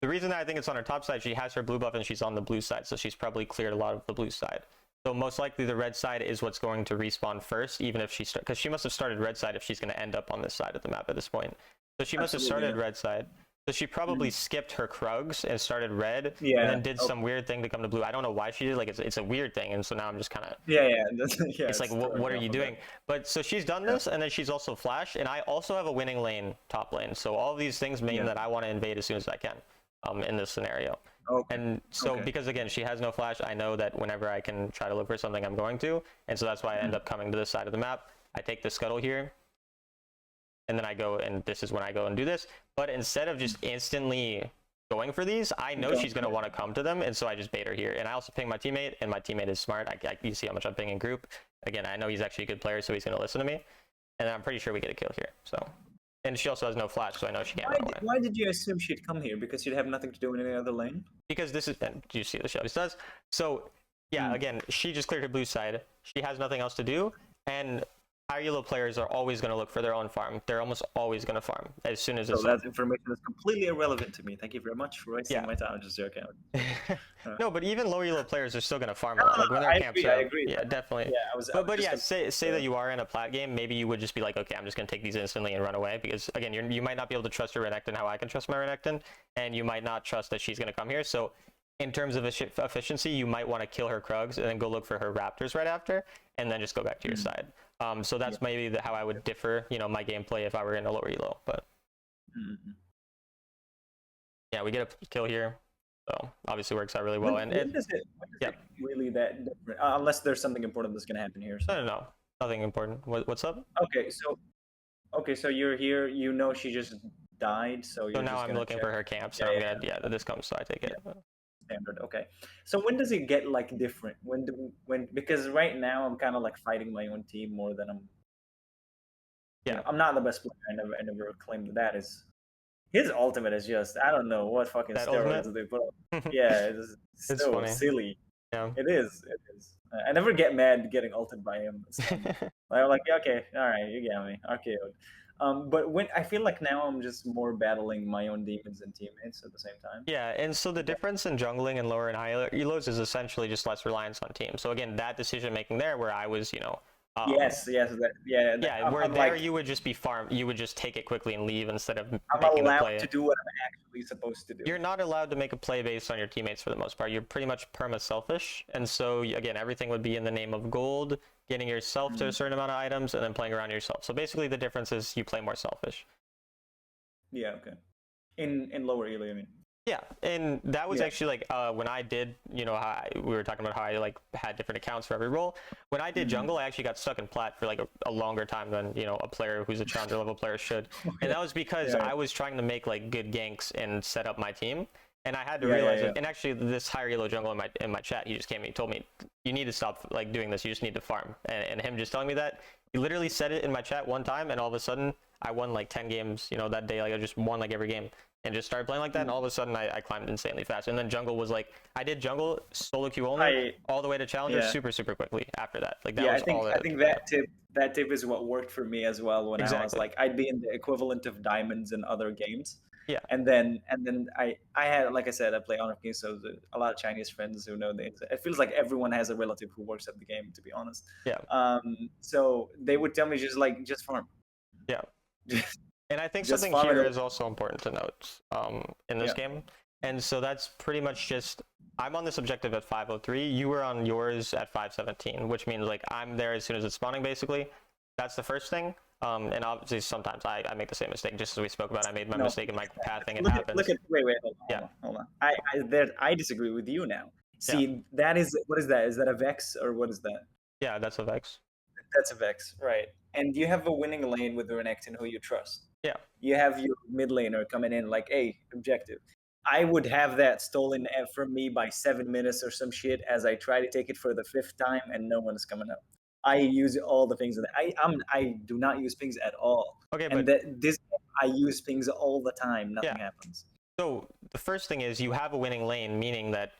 The reason that I think it's on her top side, she has her blue buff and she's on the blue side, so she's probably cleared a lot of the blue side. So most likely the red side is what's going to respawn first, even if she because she must have started red side if she's going to end up on this side of the map at this point. So she must have started red side. So she probably skipped her Krugs and started red, and then did some weird thing to come to blue. I don't know why she did. Like it's a weird thing, and so now I'm just kind of it's like what are you doing? But so she's done this, and then she's also flashed, and I also have a winning lane top lane. So all of these things mean that I want to invade as soon as I can, in this scenario. And so because again she has no flash, I know that whenever I can try to look for something, I'm going to, and so that's why I end up coming to this side of the map. I take the scuttle here. And then I go, and this is when I go and do this. But instead of just instantly going for these, I know she's going to want to come to them, and so I just bait her here. And I also ping my teammate, and my teammate is smart. You see how much I'm pinging group. Again, I know he's actually a good player, so he's going to listen to me. And I'm pretty sure we get a kill here. So, and she also has no flash, so I know she can't run away. Why did you assume she'd come here? Because she'd have nothing to do in any other lane? Because this is, and do you see what the Shelby does? So, yeah, again, she just cleared her blue side. She has nothing else to do, and higher elo players are always going to look for their own farm. They're almost always going to farm as soon as So it's that information is completely irrelevant to me. Thank you very much for wasting yeah. my time. I'm just joking. No, but even lower elo players are still going to farm No, a lot. Like when their camps are I up. agree. Yeah, definitely. Yeah, I was But just yeah, say that you are in a plat game, maybe you would just be like, okay, I'm just going to take these instantly and run away because again, you might not be able to trust your Renekton how I can trust my Renekton, and you might not trust that she's going to come here. So in terms of efficiency, you might want to kill her Krugs and then go look for her Raptors right after, and then just go back to your side. So that's maybe how I would differ, my gameplay if I were in a lower elo. But yeah, we get a kill here, so obviously works out really well. When does it really that different? Unless there's something important that's gonna happen here. So. No, nothing important. What's up? Okay, so you're here. You know she just died, so you're So now just I'm gonna looking check. for her camp. So I'm gonna this comes, so I take it. Standard. Okay. So when does it get like different? When because right now I'm kind of like fighting my own team more than I'm. I'm not the best player. I never claimed that is. His ultimate is just I don't know what fucking That steroids ultimate? they put on. Yeah, it's It's so funny. silly. Yeah. It is. I never get mad getting ulted by him. I'm like, okay, all right, you got me, RKO'd. But when I feel like now I'm just more battling my own demons and teammates at the same time. Yeah, and so the difference in jungling and lower and high elos is essentially just less reliance on team. So again, that decision making there, where I was, Yes, where I'm there like, you would just be you would just take it quickly and leave instead of I'm making the allowed play. to do what I'm actually supposed to do. You're not allowed to make a play based on your teammates for the most part. You're pretty much perma selfish, and so again, everything would be in the name of gold, getting yourself to a certain amount of items, and then playing around yourself. So basically, the difference is you play more selfish. Yeah. Okay. In lower elo, I mean. Yeah, and that was actually like when I did, we were talking about how I like had different accounts for every role. When I did jungle, I actually got stuck in plat for like a longer time than a player who's a challenger level player should, and that was because I was trying to make like good ganks and set up my team, and I had to realize it. And actually, this higher elo jungle in my chat, he just came and he told me, you need to stop like doing this. You just need to farm. And him just telling me that, he literally said it in my chat one time, and all of a sudden, I won like 10 games. That day, like I just won like every game. And just started playing like that, and all of a sudden I climbed insanely fast. And then jungle was like, I did jungle solo queue only all the way to challenger super quickly after that. Like that was all that. I think that tip is what worked for me as well when I was like, I'd be in the equivalent of diamonds in other games. Yeah. And then I had, like I said, I play Honor of Kings, so a lot of Chinese friends who know this. It feels like everyone has a relative who works at the game, to be honest. Yeah. So they would tell me just farm. Yeah. And I think something here is also important to note in this game. And so that's pretty much just, I'm on this objective at 503. You were on yours at 517, which means like I'm there as soon as it's spawning, basically. That's the first thing. And obviously sometimes I make the same mistake, just as we spoke about. I made my mistake in my pathing. It happens. Wait, hold on. I disagree with you now. See, that is, what is that? Is that a Vex or what is that? Yeah, that's a Vex. That's a Vex, right. And you have a winning lane with the Renekton who you trust. Yeah. You have your mid laner coming in like, hey, objective. I would have that stolen from me by 7 minutes or some shit as I try to take it for the 5th time and no one is coming up. I use all the pings. I do not use pings at all. Okay, and this I use pings all the time. Nothing happens. So the first thing is you have a winning lane, meaning that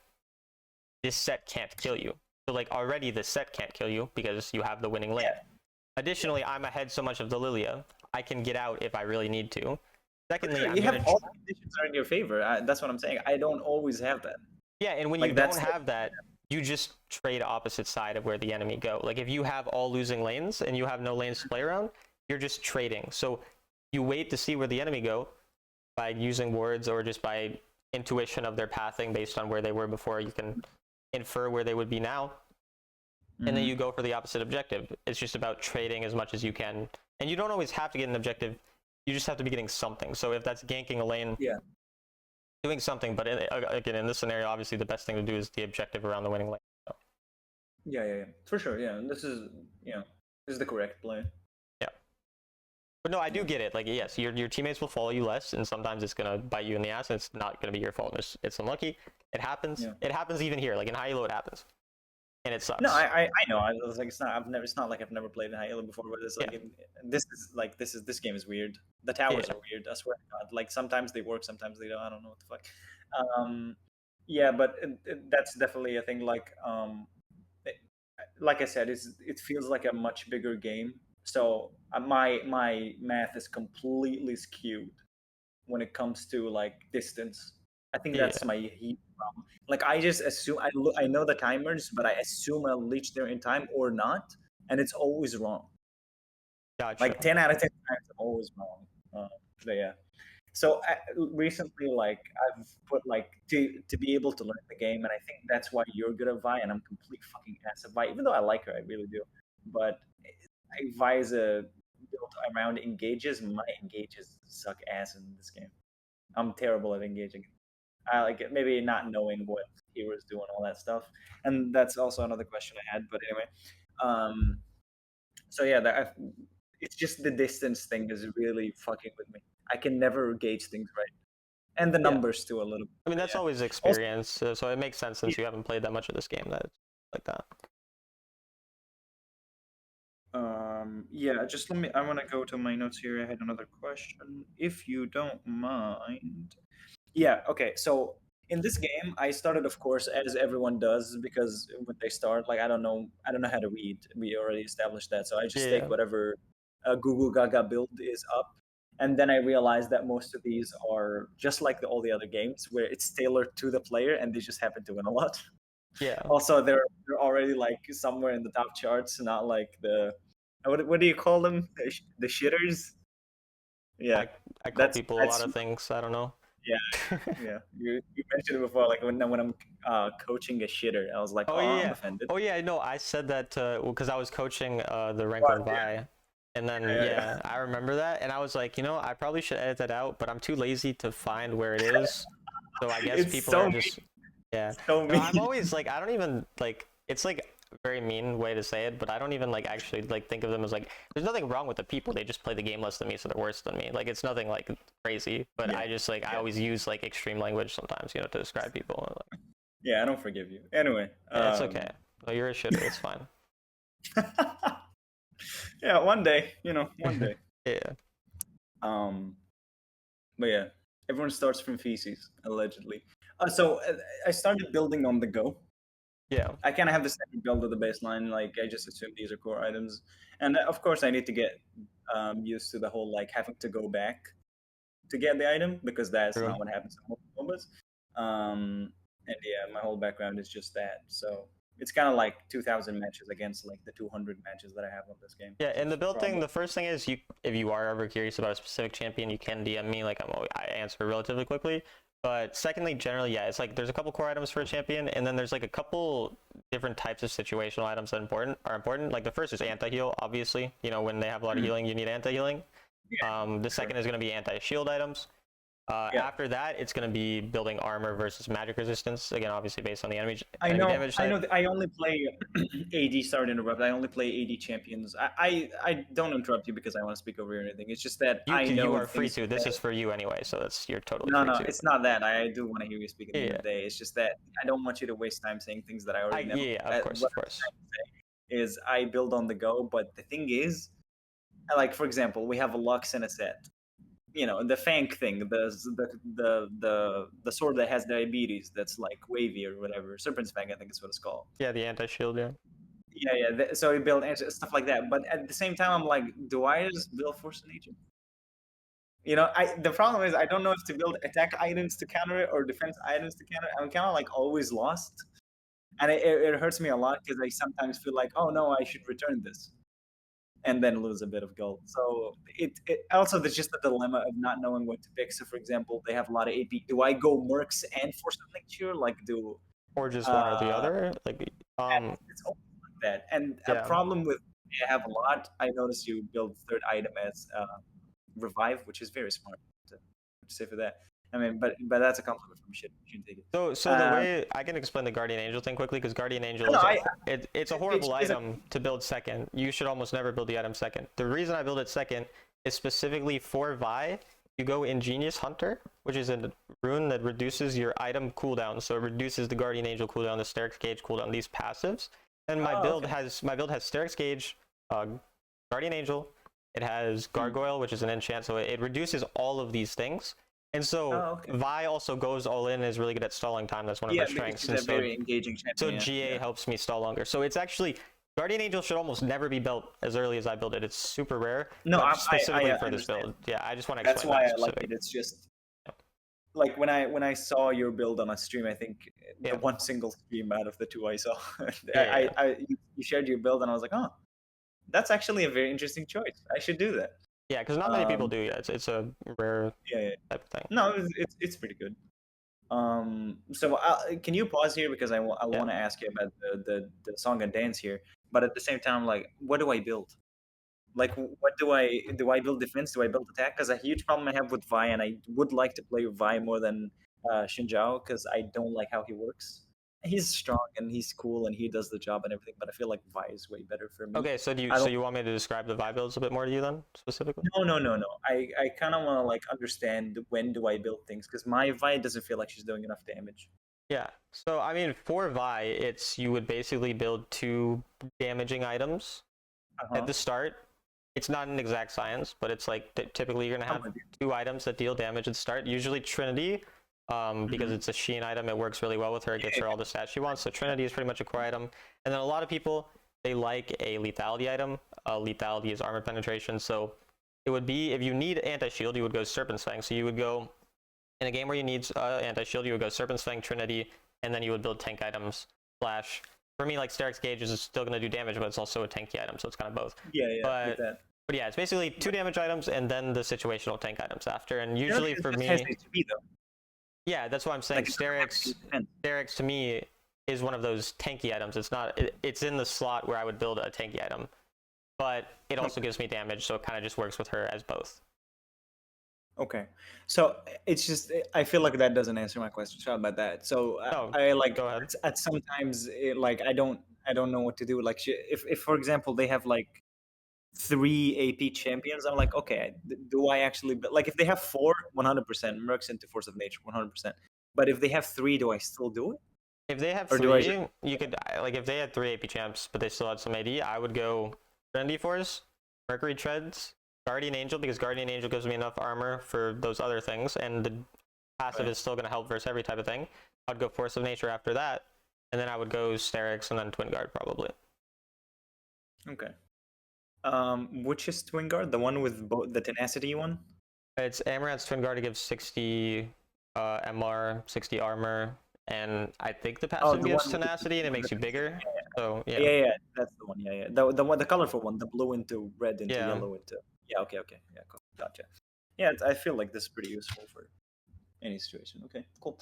this set can't kill you. So like already the set can't kill you because you have the winning lane. Additionally, I'm ahead so much of the Lilia, I can get out if I really need to. Secondly, you have all the conditions are in your favor. That's what I'm saying. I don't always have that. Yeah, and when you don't have that, you just trade opposite side of where the enemy go. Like if you have all losing lanes and you have no lanes to play around, you're just trading. So you wait to see where the enemy go by using words or just by intuition of their pathing based on where they were before. You can infer where they would be now. And then you go for the opposite objective. It's just about trading as much as you can. And you don't always have to get an objective. You just have to be getting something. So if that's ganking a lane, doing something. But again, in this scenario, obviously the best thing to do is the objective around the winning lane. So. Yeah, for sure. Yeah, this is the correct play. Yeah, but no, I do get it. Like yes, your teammates will follow you less, and sometimes it's gonna bite you in the ass. And it's not gonna be your fault. It's unlucky. It happens. Yeah. It happens even here. Like in high elo, it happens. And it sucks. No, I know. I was like, it's not like I've never played in high elo before, but it's like this game is weird. The towers are weird. I swear to God. Like sometimes they work, sometimes they don't. I don't know what the fuck. Yeah, but that's definitely a thing. Like I said, it feels like a much bigger game. So my math is completely skewed when it comes to like distance. I think that's Yeah, my huge problem. Like I just assume I know the timers, but I assume I'll reach there in time or not, and it's always wrong. gotcha. Like 10 out of 10 times, I'm always wrong. But yeah. So recently, like I've put like to be able to learn the game, and I think that's why you're good at Vi, and I'm complete fucking ass at Vi. Even though I like her, I really do. But Vi is a built around engages. My engages suck ass in this game. I'm terrible at engaging. I like it, maybe not knowing what heroes do and all that stuff, and that's also another question I had. But anyway, um, so yeah, it's just the distance thing is really fucking with me. I can never gauge things right, and the Yeah, numbers too a little bit. I mean But that's yeah. always Also, experience, so it makes sense yeah, since you haven't played that much of this game that it's like that. yeah. Just let me. I want to go to my notes here. I had another question, if you don't mind. Yeah, okay. So in this game, I started, of course, as everyone does, because when they start, like I don't know how to read. We already established that. So I just take Yeah, whatever Google Gaga build is up, and then I realized that most of these are just like all the other games, where it's tailored to the player, and they just happen to win a lot. yeah. Also, they're already like somewhere in the top charts, not like the what do you call them? The shitters. Yeah, I I call that's people a lot that's of things. I don't know. yeah. Yeah, you mentioned it before, like when I'm coaching a shitter, I was like, Oh oh, I'm yeah. offended. Oh yeah, I know. I said that because I was coaching the rank But 1 Vi. And then yeah, yeah, yeah, I remember that and I was like, I probably should edit that out, but I'm too lazy to find where it is. So I guess it's people are so just yeah. so No, I'm mean. always like I don't even like it's like a very mean way to say it, but I don't even like actually like think of them as like there's nothing wrong with the people. They just play the game less than me, so they're worse than me. Like it's nothing like crazy, but Yeah, I just like I yeah, always use like extreme language sometimes, to describe people. Like, yeah. I don't forgive you. Anyway, yeah, it's okay. No, you're a shitter. It's fine. yeah, one day, one day. Yeah. Um, but yeah, everyone starts from feces, allegedly. So I started building on the go. Yeah. I kind of have the same build of the baseline. Like I just assume these are core items, and of course I need to get used to the whole like having to go back to get the item, because that's True. not what happens in MOBAs. And yeah, my whole background is just that. So it's kind of like 2,000 matches against like the 200 matches that I have on this game. Yeah, So in it's the build thing, problem. the first thing is if you are ever curious about a specific champion, you can DM me. Like I answer relatively quickly. But secondly, generally, yeah, it's like there's a couple core items for a champion, and then there's like a couple different types of situational items that are important. Like the first is anti-heal, obviously. When they have a lot of Mhm. healing, you need anti-healing. Yeah, The sure. second is going to be anti-shield items. Yeah, After that, it's going to be building armor versus magic resistance. Again, obviously based on the I enemy know. damage I know. type. I only play AD. Sorry to interrupt. I only play AD champions. I don't interrupt you because I want to speak over you or anything. It's just that I You know are the free things you to. This say. is for you anyway, so you're totally No, free no, to. it's not that. I do want to hear you speak at the end of Yeah, the day. It's just that I don't want you to waste time saying things that I already know. yeah, of course, What of I'm course. trying to say is I build on the go, but the thing is, like for example, we have a Lux in a set. The Fank thing, the sword that has diabetes, that's like wavy or whatever. Serpent's Fang, I think is what it's called. Yeah, the anti-shield, yeah. Yeah, yeah. So we build stuff like that. But at the same time, I'm like, do I just build Force of Nature? The problem is I don't know if to build attack items to counter it or defense items to counter it. I'm kind of like always lost, and it hurts me a lot because I sometimes feel like, oh no, I should return this, and then lose a bit of gold. So it also there's just the dilemma of not knowing what to pick. So for example, they have a lot of AP. Do I go Mercs and Force of Nature? Like do Or just one or the uh, other. Like, it's always like that. And a yeah, problem with I have a lot. I notice you build third item as revive, which is very smart to say for that. I mean, but that's a compliment from shit. You shouldn't take it. so the way I can explain the Guardian Angel thing quickly, because Guardian Angel No, is I it's a it horrible isn't. item to build second. You should almost never build the item second. The reason I build it second is specifically for Vi. You go Ingenious Hunter, which is a rune that reduces your item cooldown. So it reduces the Guardian Angel cooldown, the Sterix Gauge cooldown, these passives. And my Oh, build okay. has Sterix Gauge, uh, Guardian Angel. It has Hmm. Gargoyle, which is an enchant, so it reduces all of these things. And so Oh, okay. Vi also goes all in and is really good at stalling time. That's one of her Yeah, because strengths. she's And a very engaging so champion. GA Yeah. helps me stall longer. So it's actually Guardian Angel should almost never be built as early as I built it. It's super rare, No, but specifically I for this understand. build. Yeah, I just want to That's explain why that I like specific. it. It's just like when I saw your build on a stream, I think the Yeah, one single stream out of the two I saw, yeah, yeah. you shared your build, and I was like, oh, that's actually a very interesting choice. I should do that. Yeah, because not many people Um, do. Yeah, it's a rare yeah, yeah. type of thing. No, it's pretty good. So can you pause here because I Yeah. want to ask you about the song and dance here, but at the same time, like, what do I build? Like, what do I build defense? Do I build attack? Because a huge problem I have with Vi, and I would like to play Vi more than Shinjao, because I don't like how he works. He's strong and he's cool and he does the job and everything, but I feel like Vi is way better for me. Okay, so I don't. you want me to describe the vibe builds a bit more to you then, specifically? No. I kind of want to like understand when do I build things, because my Vi doesn't feel like she's doing enough damage. Yeah. So I mean, for Vi, it's you would basically build two damaging items Uh at huh. the start. It's not an exact science, but it's like typically you're gonna I'm have with you. two items that deal damage at the start. Usually Trinity, because Mhm. it's a Sheen item, it works really well with her. It gives her all the stats she wants. So Trinity is pretty much a core item. And then a lot of people they like a lethality item. Lethality is armor penetration. So it would be if you need anti-shield, you would go Serpent's Fang. So you would go in a game where you need anti-shield, you would go Serpent's Fang, Trinity, and then you would build tank items. Flash. For me, like Steric's Gauge is still going to do damage, but it's also a tanky item, so it's kind of both. Yeah, get But that. but yeah, it's basically two damage items and then the situational tank items after. And Derek usually for just has me, HP though. yeah, that's why I'm saying Like, it doesn't have to be defense. Steric's to me is one of those tanky items. It's not. It's in the slot where I would build a tanky item, but it also gives me damage, so it kind of just works with her as both. Okay. So it's just I feel like that doesn't answer my question. Sorry about that. So Oh, I like go ahead. at sometimes like I don't know what to do. Like if for example they have like three AP champions, I'm like, okay, do I actually like if they have four, 100% Mercs into Force of Nature, 100%. But if they have three, do I still do it, If they have or do I just three, you could like if they had three AP champs, but they still had some AD, I would go Trendy Force, Mercury Treads, Guardian Angel because Guardian Angel gives me enough armor for those other things, and the passive Right. is still going to help versus every type of thing. I'd go Force of Nature after that, and then I would go Sterix and then Twin Guard probably. Okay. Which is Twin Guard? The one with the tenacity one? It's Amaranth's Twin Guard to give 60 MR, 60 armor, and I think the Oh, passive the gives one with tenacity and it with makes you bigger. So yeah, yeah, yeah, that's the one. Yeah. The colorful one, the blue into red into yeah. yellow into. Yeah, okay. Yeah, cool. Gotcha. Yeah, I feel like this is pretty useful for any situation. Okay, cool.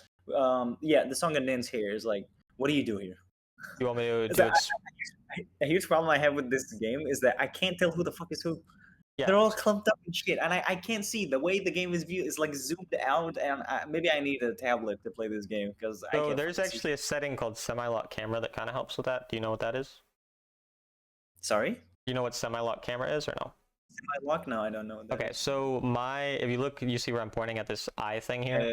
Yeah, the song and dance here is like, what do you do here? You want me to Is do that it? a huge problem I have with this game is that I can't tell who the fuck is who. Yeah. They're all clumped up and shit, and I can't see the way the game is viewed. Is like zoomed out, and maybe I need a tablet to play this game because I So can't there's fucking see. actually a setting called semi-lock camera that kind of helps with that. Do you know what that is? Sorry, Do you know what semi-lock camera is or no? my luck? No, I don't know what that Okay, is. so if you look, you see where I'm pointing at this eye thing Yeah, here.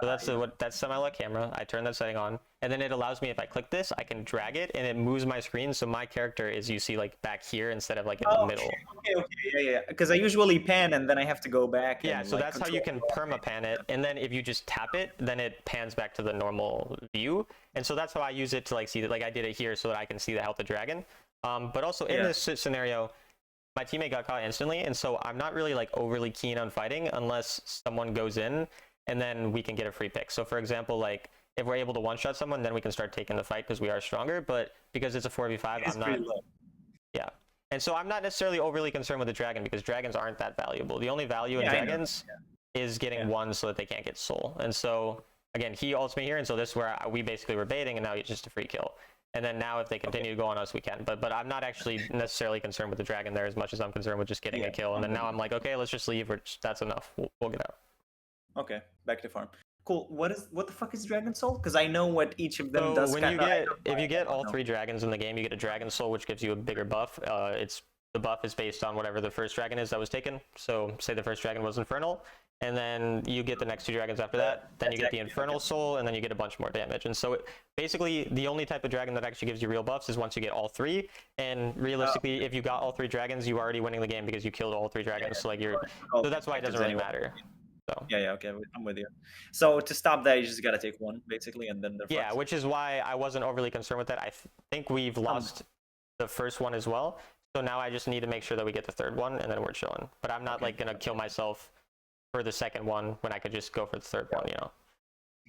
yeah, So that's semi-lock camera. I turn that setting on, and then it allows me if I click this, I can drag it, and it moves my screen. So my character is you see like back here instead of like in the oh, middle. okay, yeah. Because I usually pan and then I have to go back Yeah, and so like that's how you control. can permapan it, and then if you just tap it, then it pans back to the normal view. And so that's how I use it to like see that, like I did it here so that I can see the health of dragon. But also in Yeah. this scenario, my teammate got caught instantly, and so I'm not really like overly keen on fighting unless someone goes in, and then we can get a free pick. So for example, like if we're able to one-shot someone, then we can start taking the fight because we are stronger. But because it's a 4v5, It's I'm pretty not. low. Yeah. And so I'm not necessarily overly concerned with the dragon because dragons aren't that valuable. The only value in Yeah, I know. dragons is getting Yeah. one so that they can't get soul. And so again, he ults me here, and so this is where we basically were baiting, and now it's just a free kill. And then now if they continue to go on us, we can. But I'm not actually necessarily concerned with the dragon there as much as I'm concerned with just getting Yeah, a kill. And then now I'm like, okay, let's just leave. That's enough. We'll get out. Okay, back to farm. Cool. What the fuck is Dragon Soul? Because I know what each of them So does. when you get, if you I get don't all know. three dragons in the game, you get a dragon soul, which gives you a bigger buff. The buff is based on whatever the first dragon is that was taken. So say the first dragon was infernal, and then you get the next two dragons after that. Then you get the infernal soul, and then you get a bunch more damage. And so basically, the only type of dragon that actually gives you real buffs is once you get all three. And realistically, if you got all three dragons, you are already winning the game because you killed all three dragons. So like so that's why it doesn't really matter. So Yeah, okay, I'm with you. So to stop that, you just gotta take one basically, and then they're yeah, fucked. which is why I wasn't overly concerned with that. I think we've lost the first one as well. So now I just need to make sure that we get the third one, and then we're chilling. But I'm not like gonna kill myself for the second one when I could just go for the third one, you know.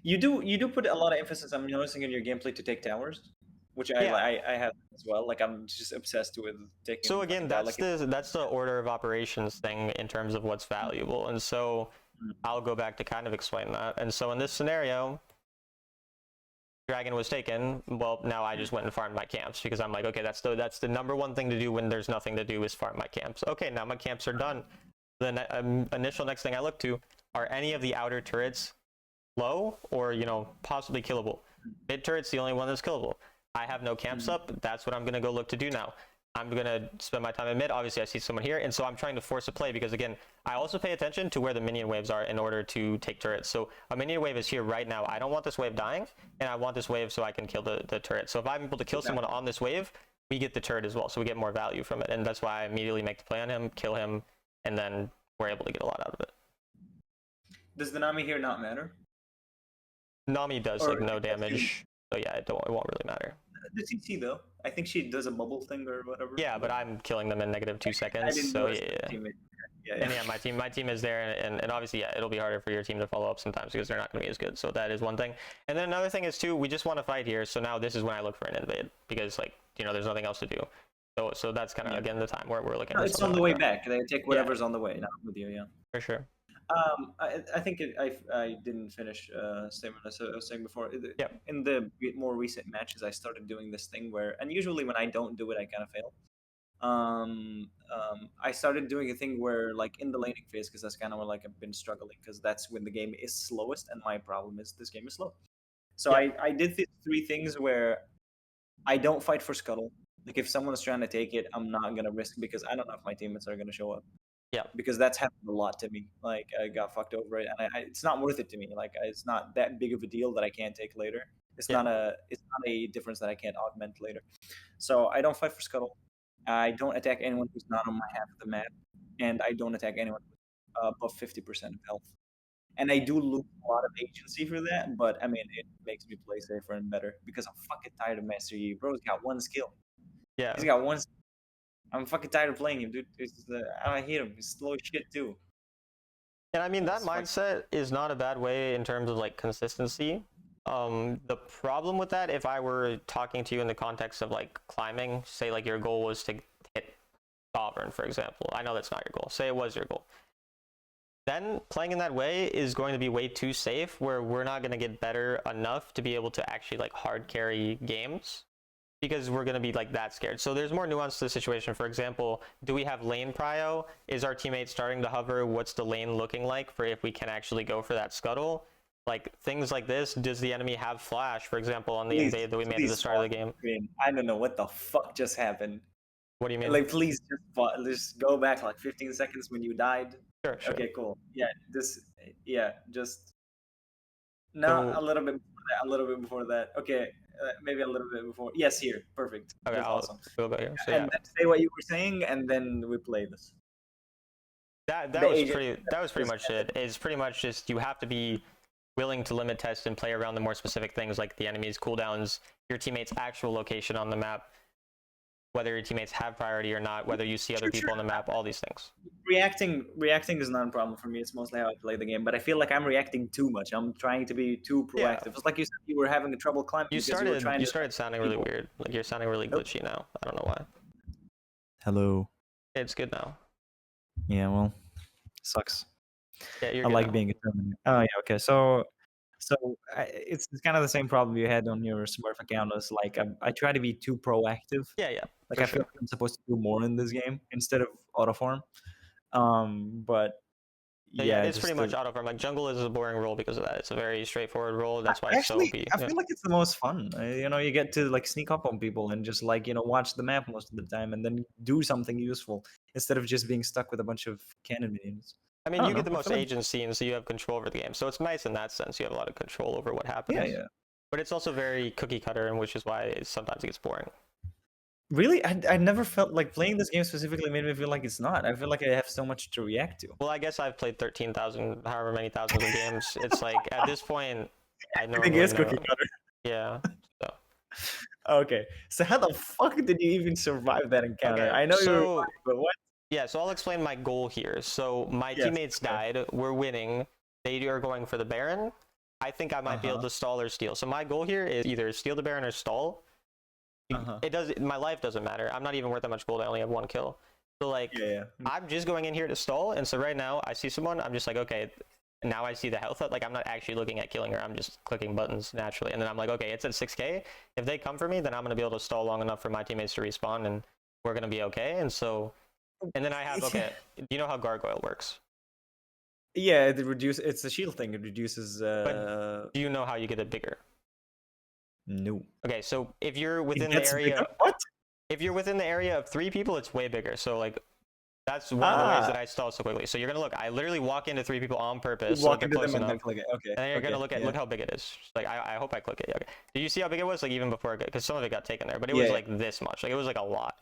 You do put a lot of emphasis, I'm noticing, in your gameplay to take towers, which Yeah. I have as well. Like I'm just obsessed with taking. So again, fucking that's like that's the order of operations thing in terms of what's valuable. And so I'll go back to kind of explain that. And so in this scenario, Dragon was taken. Well, now I just went and farmed my camps because I'm like, okay, that's the number one thing to do when there's nothing to do is farm my camps. Okay, now my camps are done. The initial next thing I look to are any of the outer turrets low or, you know, possibly killable. Mid turret's the only one that's killable. I have no camps up. That's what I'm going to go look to do now. I'm going to spend my time in mid. Obviously, I see someone here, and so I'm trying to force a play because, again, I also pay attention to where the minion waves are in order to take turrets. So a minion wave is here right now. I don't want this wave dying, and I want this wave so I can kill the turret. So if I'm able to kill someone on this wave, we get the turret as well, so we get more value from it, and that's why I immediately make the play on him, kill him, and then we're able to get a lot out of it. Does the Nami here not matter? Nami does Or like no damage, so yeah, it won't really matter. The CC though, I think she does a bubble thing or whatever. Yeah, but I'm killing them in negative 2 I seconds, didn't so notice yeah. the teammate. Yeah, And yeah, my team is there, and obviously, yeah, it'll be harder for your team to follow up sometimes because they're not going to be as good. So that is one thing. And then another thing is too, we just want to fight here. So now this is when I look for an invade because, like, you know, there's nothing else to do. So that's kind of again the time where we're looking. No, at it's on the way back. They take whatever's on the way. Not with you, yeah. For sure. I think I didn't finish statement as I was saying before. Yeah. In the more recent matches, I started doing this thing where, and usually when I don't do it, I kind of fail. I started doing a thing where, like, in the laning phase, because that's kind of where, like, I've been struggling, because that's when the game is slowest, and my problem is this game is slow. So Yeah. I did these 3 things where I don't fight for scuttle. Like, if someone's trying to take it, I'm not gonna risk, because I don't know if my teammates are gonna show up. Yeah. Because that's happened a lot to me. Like, I got fucked over it, and it's not worth it to me. Like, it's not that big of a deal that I can't take later. It's Yeah. not a difference that I can't augment later. So I don't fight for scuttle. I don't attack anyone who's not on my half of the map, and I don't attack anyone above 50% of health. And I do lose a lot of agency for that, but I mean, it makes me play safer and better because I'm fucking tired of Master Yi. Bro's got 1 skill. Yeah. He's got 1. I'm fucking tired of playing him, dude. I hate him. He's slow as shit too. And I mean, that mindset is not a bad way in terms of like consistency. The problem with that, if I were talking to you in the context of like climbing, say like your goal was to hit Sovereign, for example. I know that's not your goal. Say it was your goal. Then playing in that way is going to be way too safe, where we're not going to get better enough to be able to actually like hard carry games, because we're going to be like that scared. So there's more nuance to the situation. For example, do we have lane prio? Is our teammate starting to hover? What's the lane looking like for if we can actually go for that scuttle? Like things like this. Does the enemy have flash, for example, on the invade that we made at the start of the game? I don't know what the fuck just happened. What do you mean? Like, please just go back like 15 seconds when you died. Sure. Okay, cool. Yeah, just no, a little bit before that, a little bit before that. Okay, maybe a little bit before. Yes, here, perfect. Okay, That's awesome. Go back here. So, and then say what you were saying, and then we play this. That was pretty much it. It's pretty much just you have to be willing to limit test and play around the more specific things like the enemy's cooldowns, your teammate's actual location on the map, whether your teammates have priority or not, whether you see other people on the map, all these things. Reacting is not a problem for me. It's mostly how I play the game, but I feel like I'm reacting too much. I'm trying to be too proactive. Yeah. It's like you said, you were having trouble climbing. You started sounding really weird. Like you're sounding really glitchy now. I don't know why. Hello. It's good now. Yeah, well, sucks. Yeah, you're I good like now. being a Terminator. Oh yeah, okay. So it's kind of the same problem you had on your Smurf account. Is like I try to be too proactive. Yeah. Like I feel like I'm supposed to do more in this game instead of auto farm. But yeah, it's pretty much auto farm. Like jungle is a boring role because of that. It's a very straightforward role. That's why it's so OP. I feel like it's the most fun. You get to like sneak up on people and just like watch the map most of the time and then do something useful instead of just being stuck with a bunch of cannon minions. I mean, you get the most agency, and so you have control over the game. So it's nice in that sense. You have a lot of control over what happens. Yeah. But it's also very cookie cutter, and which is why sometimes it gets boring. Really? I never felt like playing this game specifically made me feel like it's not. I feel like I have so much to react to. Well, I guess I've played 13,000, however many thousands of games. It's like, at this point, I know. I think it's cookie cutter. Yeah. So. Okay, so how the fuck did you even survive that encounter? Okay, I know you were so revived, but what? yeah, so I'll explain my goal here. So my Yes. teammates Okay. died. We're winning. They are going for the Baron. I think I might be able Uh-huh. to stall or steal. So my goal here is either steal the Baron or stall. Uh-huh. It does. My life doesn't matter. I'm not even worth that much gold. I only have 1 kill. So like, Yeah. I'm just going in here to stall. And so right now I see someone. I'm just like, okay. Now I see the health. Like I'm not actually looking at killing her. I'm just clicking buttons naturally. And then I'm like, okay, it's at 6k. If they come for me, then I'm gonna be able to stall long enough for my teammates to respawn, and we're gonna be okay. And so, and then I have okay. Do you know how gargoyle works? Yeah, it's a shield thing. It reduces But do you know how you get it bigger? no. Okay, so if you're It within the gets bigger? area, What? if you're within the area of 3 people, it's way bigger. So like that's one of the ways that I stall so quickly. So you're gonna look. I literally walk into 3 people on purpose, so Walk they're into close them and enough. then click it. Okay. And then you're gonna look at yeah. look how big it is. Like I hope I click it. Okay. Did you see how big it was? Like even before, because some of it got taken there, but it was Yeah. like this much. Like it was like a lot.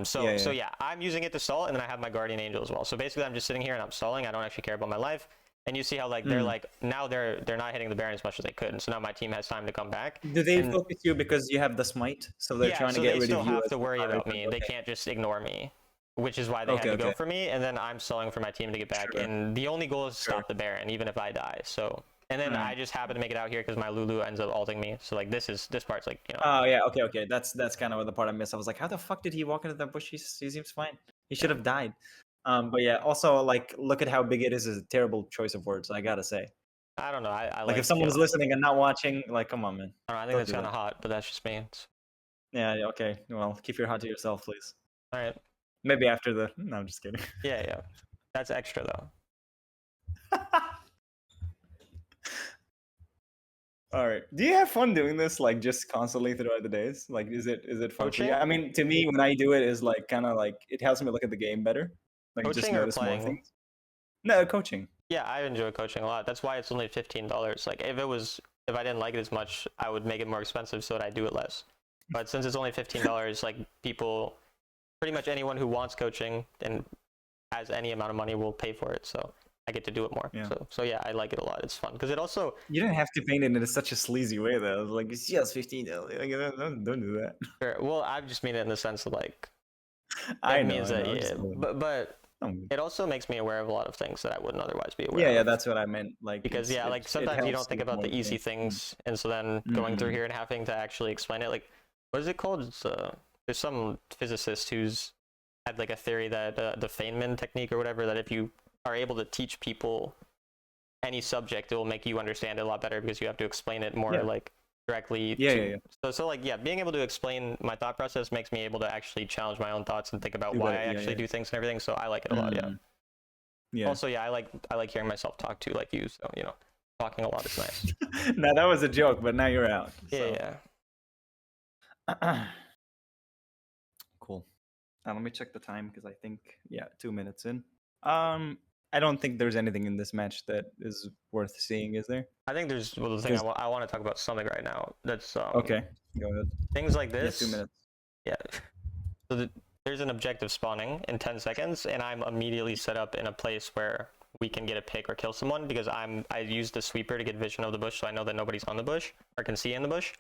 So yeah, I'm using it to stall, and then I have my guardian angel as well. So basically, I'm just sitting here and I'm stalling. I don't actually care about my life. And you see how like they're like now they're not hitting the Baron as much as they could, and so now my team has time to come back. Do they And focus you because you have the smite? So they're yeah, trying so to get they rid still of you. have as to the worry about target. me. They Okay. can't just ignore me, which is why they had to go for me. And then I'm stalling for my team to get back. Sure. And the only goal is to stop the Baron, even if I die. So and then I just happen to make it out here because my Lulu ends up ulting me. So like this part's like, you know. Oh yeah, okay. That's kind of the part I missed. I was like, how the fuck did he walk into that bush? He seems fine. He should have died. But yeah, also like look at how big it is a terrible choice of words, I gotta say. I don't know. I Like if someone's killing. listening and not watching, like come on, man. I don't know, I think Don't that's do kind of that. hot, but that's just me. Yeah, okay. Well, keep your heart to yourself, please. All right. Maybe after the. No, I'm just kidding. Yeah. That's extra though. All right. Do you have fun doing this, like just constantly throughout the days? Like, is it fun for you? Coaching? I mean, to me, when I do it, is like kind of like it helps me look at the game better. Like just Coaching or notice more playing? things. No, coaching. Yeah, I enjoy coaching a lot. That's why it's only $15. Like if I didn't like it as much, I would make it more expensive so that I do it less. But since it's only $15, like people, pretty much anyone who wants coaching and has any amount of money will pay for it. So I get to do it more. Yeah. So yeah, I like it a lot. It's fun because it also. You didn't have to paint it in such a sleazy way though. Like it's just 15. Like, don't do that. Sure, well, I just mean it in the sense of like. I It know. means that I'm yeah, just kidding. but it also makes me aware of a lot of things that I wouldn't otherwise be aware Yeah, of. yeah, that's what I meant. Like Because it's- like it sometimes you don't helps think with about more the easy things, and so then going through here and having to actually explain it. Like, what is it called? It's, there's some physicist who's had like a theory that the Feynman technique or whatever, that if you are able to teach people any subject, it will make you understand it a lot better because you have to explain it more like directly. Yeah. So like yeah, being able to explain my thought process makes me able to actually challenge my own thoughts and think about why I actually do things and everything. So I like it a lot. Yeah. Yeah. Also, yeah, I like hearing myself talk too, like you. So you know, talking a lot is nice. Now that was a joke, but now you're out. Yeah. Cool. Let me check the time because I think 2 minutes in. I don't think there's anything in this match that is worth seeing, is there? I think there's the thing I want to talk about something right now. That's Okay. Go ahead. things like this. 2 minutes. Yeah. So there's an objective spawning in 10 seconds, and I'm immediately set up in a place where we can get a pick or kill someone because I use the sweeper to get vision of the bush, so I know that nobody's on the bush or can see in the bush.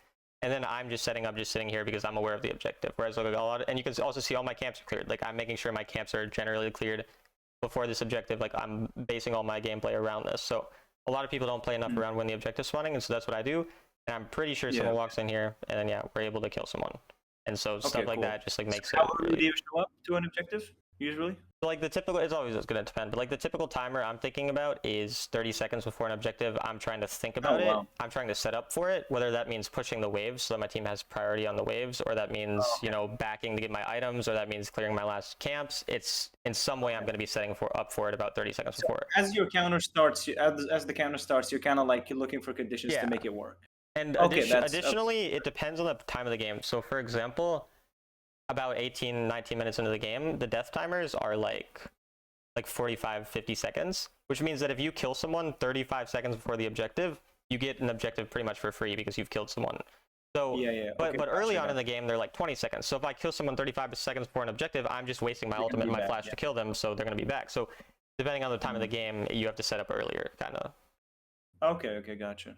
And then I'm just setting up, just sitting here because I'm aware of the objective. Whereas like a lot, and you can also see all my camps are cleared. Like I'm making sure my camps are generally cleared before this objective. Like I'm basing all my gameplay around this. So a lot of people don't play enough around when the objective spawning, and so that's what I do. And I'm pretty sure someone walks in here, and then yeah, we're able to kill someone. And so stuff like that just like makes it. How early do you show up to an objective usually? Like the typical, it's always going to depend, but like the typical timer I'm thinking about is 30 seconds before an objective. I'm trying to think about it. I'm trying to set up for it, whether that means pushing the waves so that my team has priority on the waves, or that means, you know, backing to get my items, or that means clearing my last camps. It's in some way I'm going to be setting up for it about 30 seconds before. As your counter starts, as the counter starts, you're kind of like looking for conditions to make it work. And additionally, it depends on the time of the game. So for example, about 18, 19 minutes into the game, the death timers are like 45, 50 seconds, which means that if you kill someone 35 seconds before the objective, you get an objective pretty much for free because you've killed someone. So, but early on in the game, they're like 20 seconds. So if I kill someone 35 seconds before an objective, I'm just wasting my ultimate and my flash to kill them, so they're going to be back. So depending on the time of the game, you have to set up earlier, kind of. Okay, gotcha.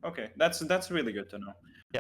Okay, that's really good to know. Yep.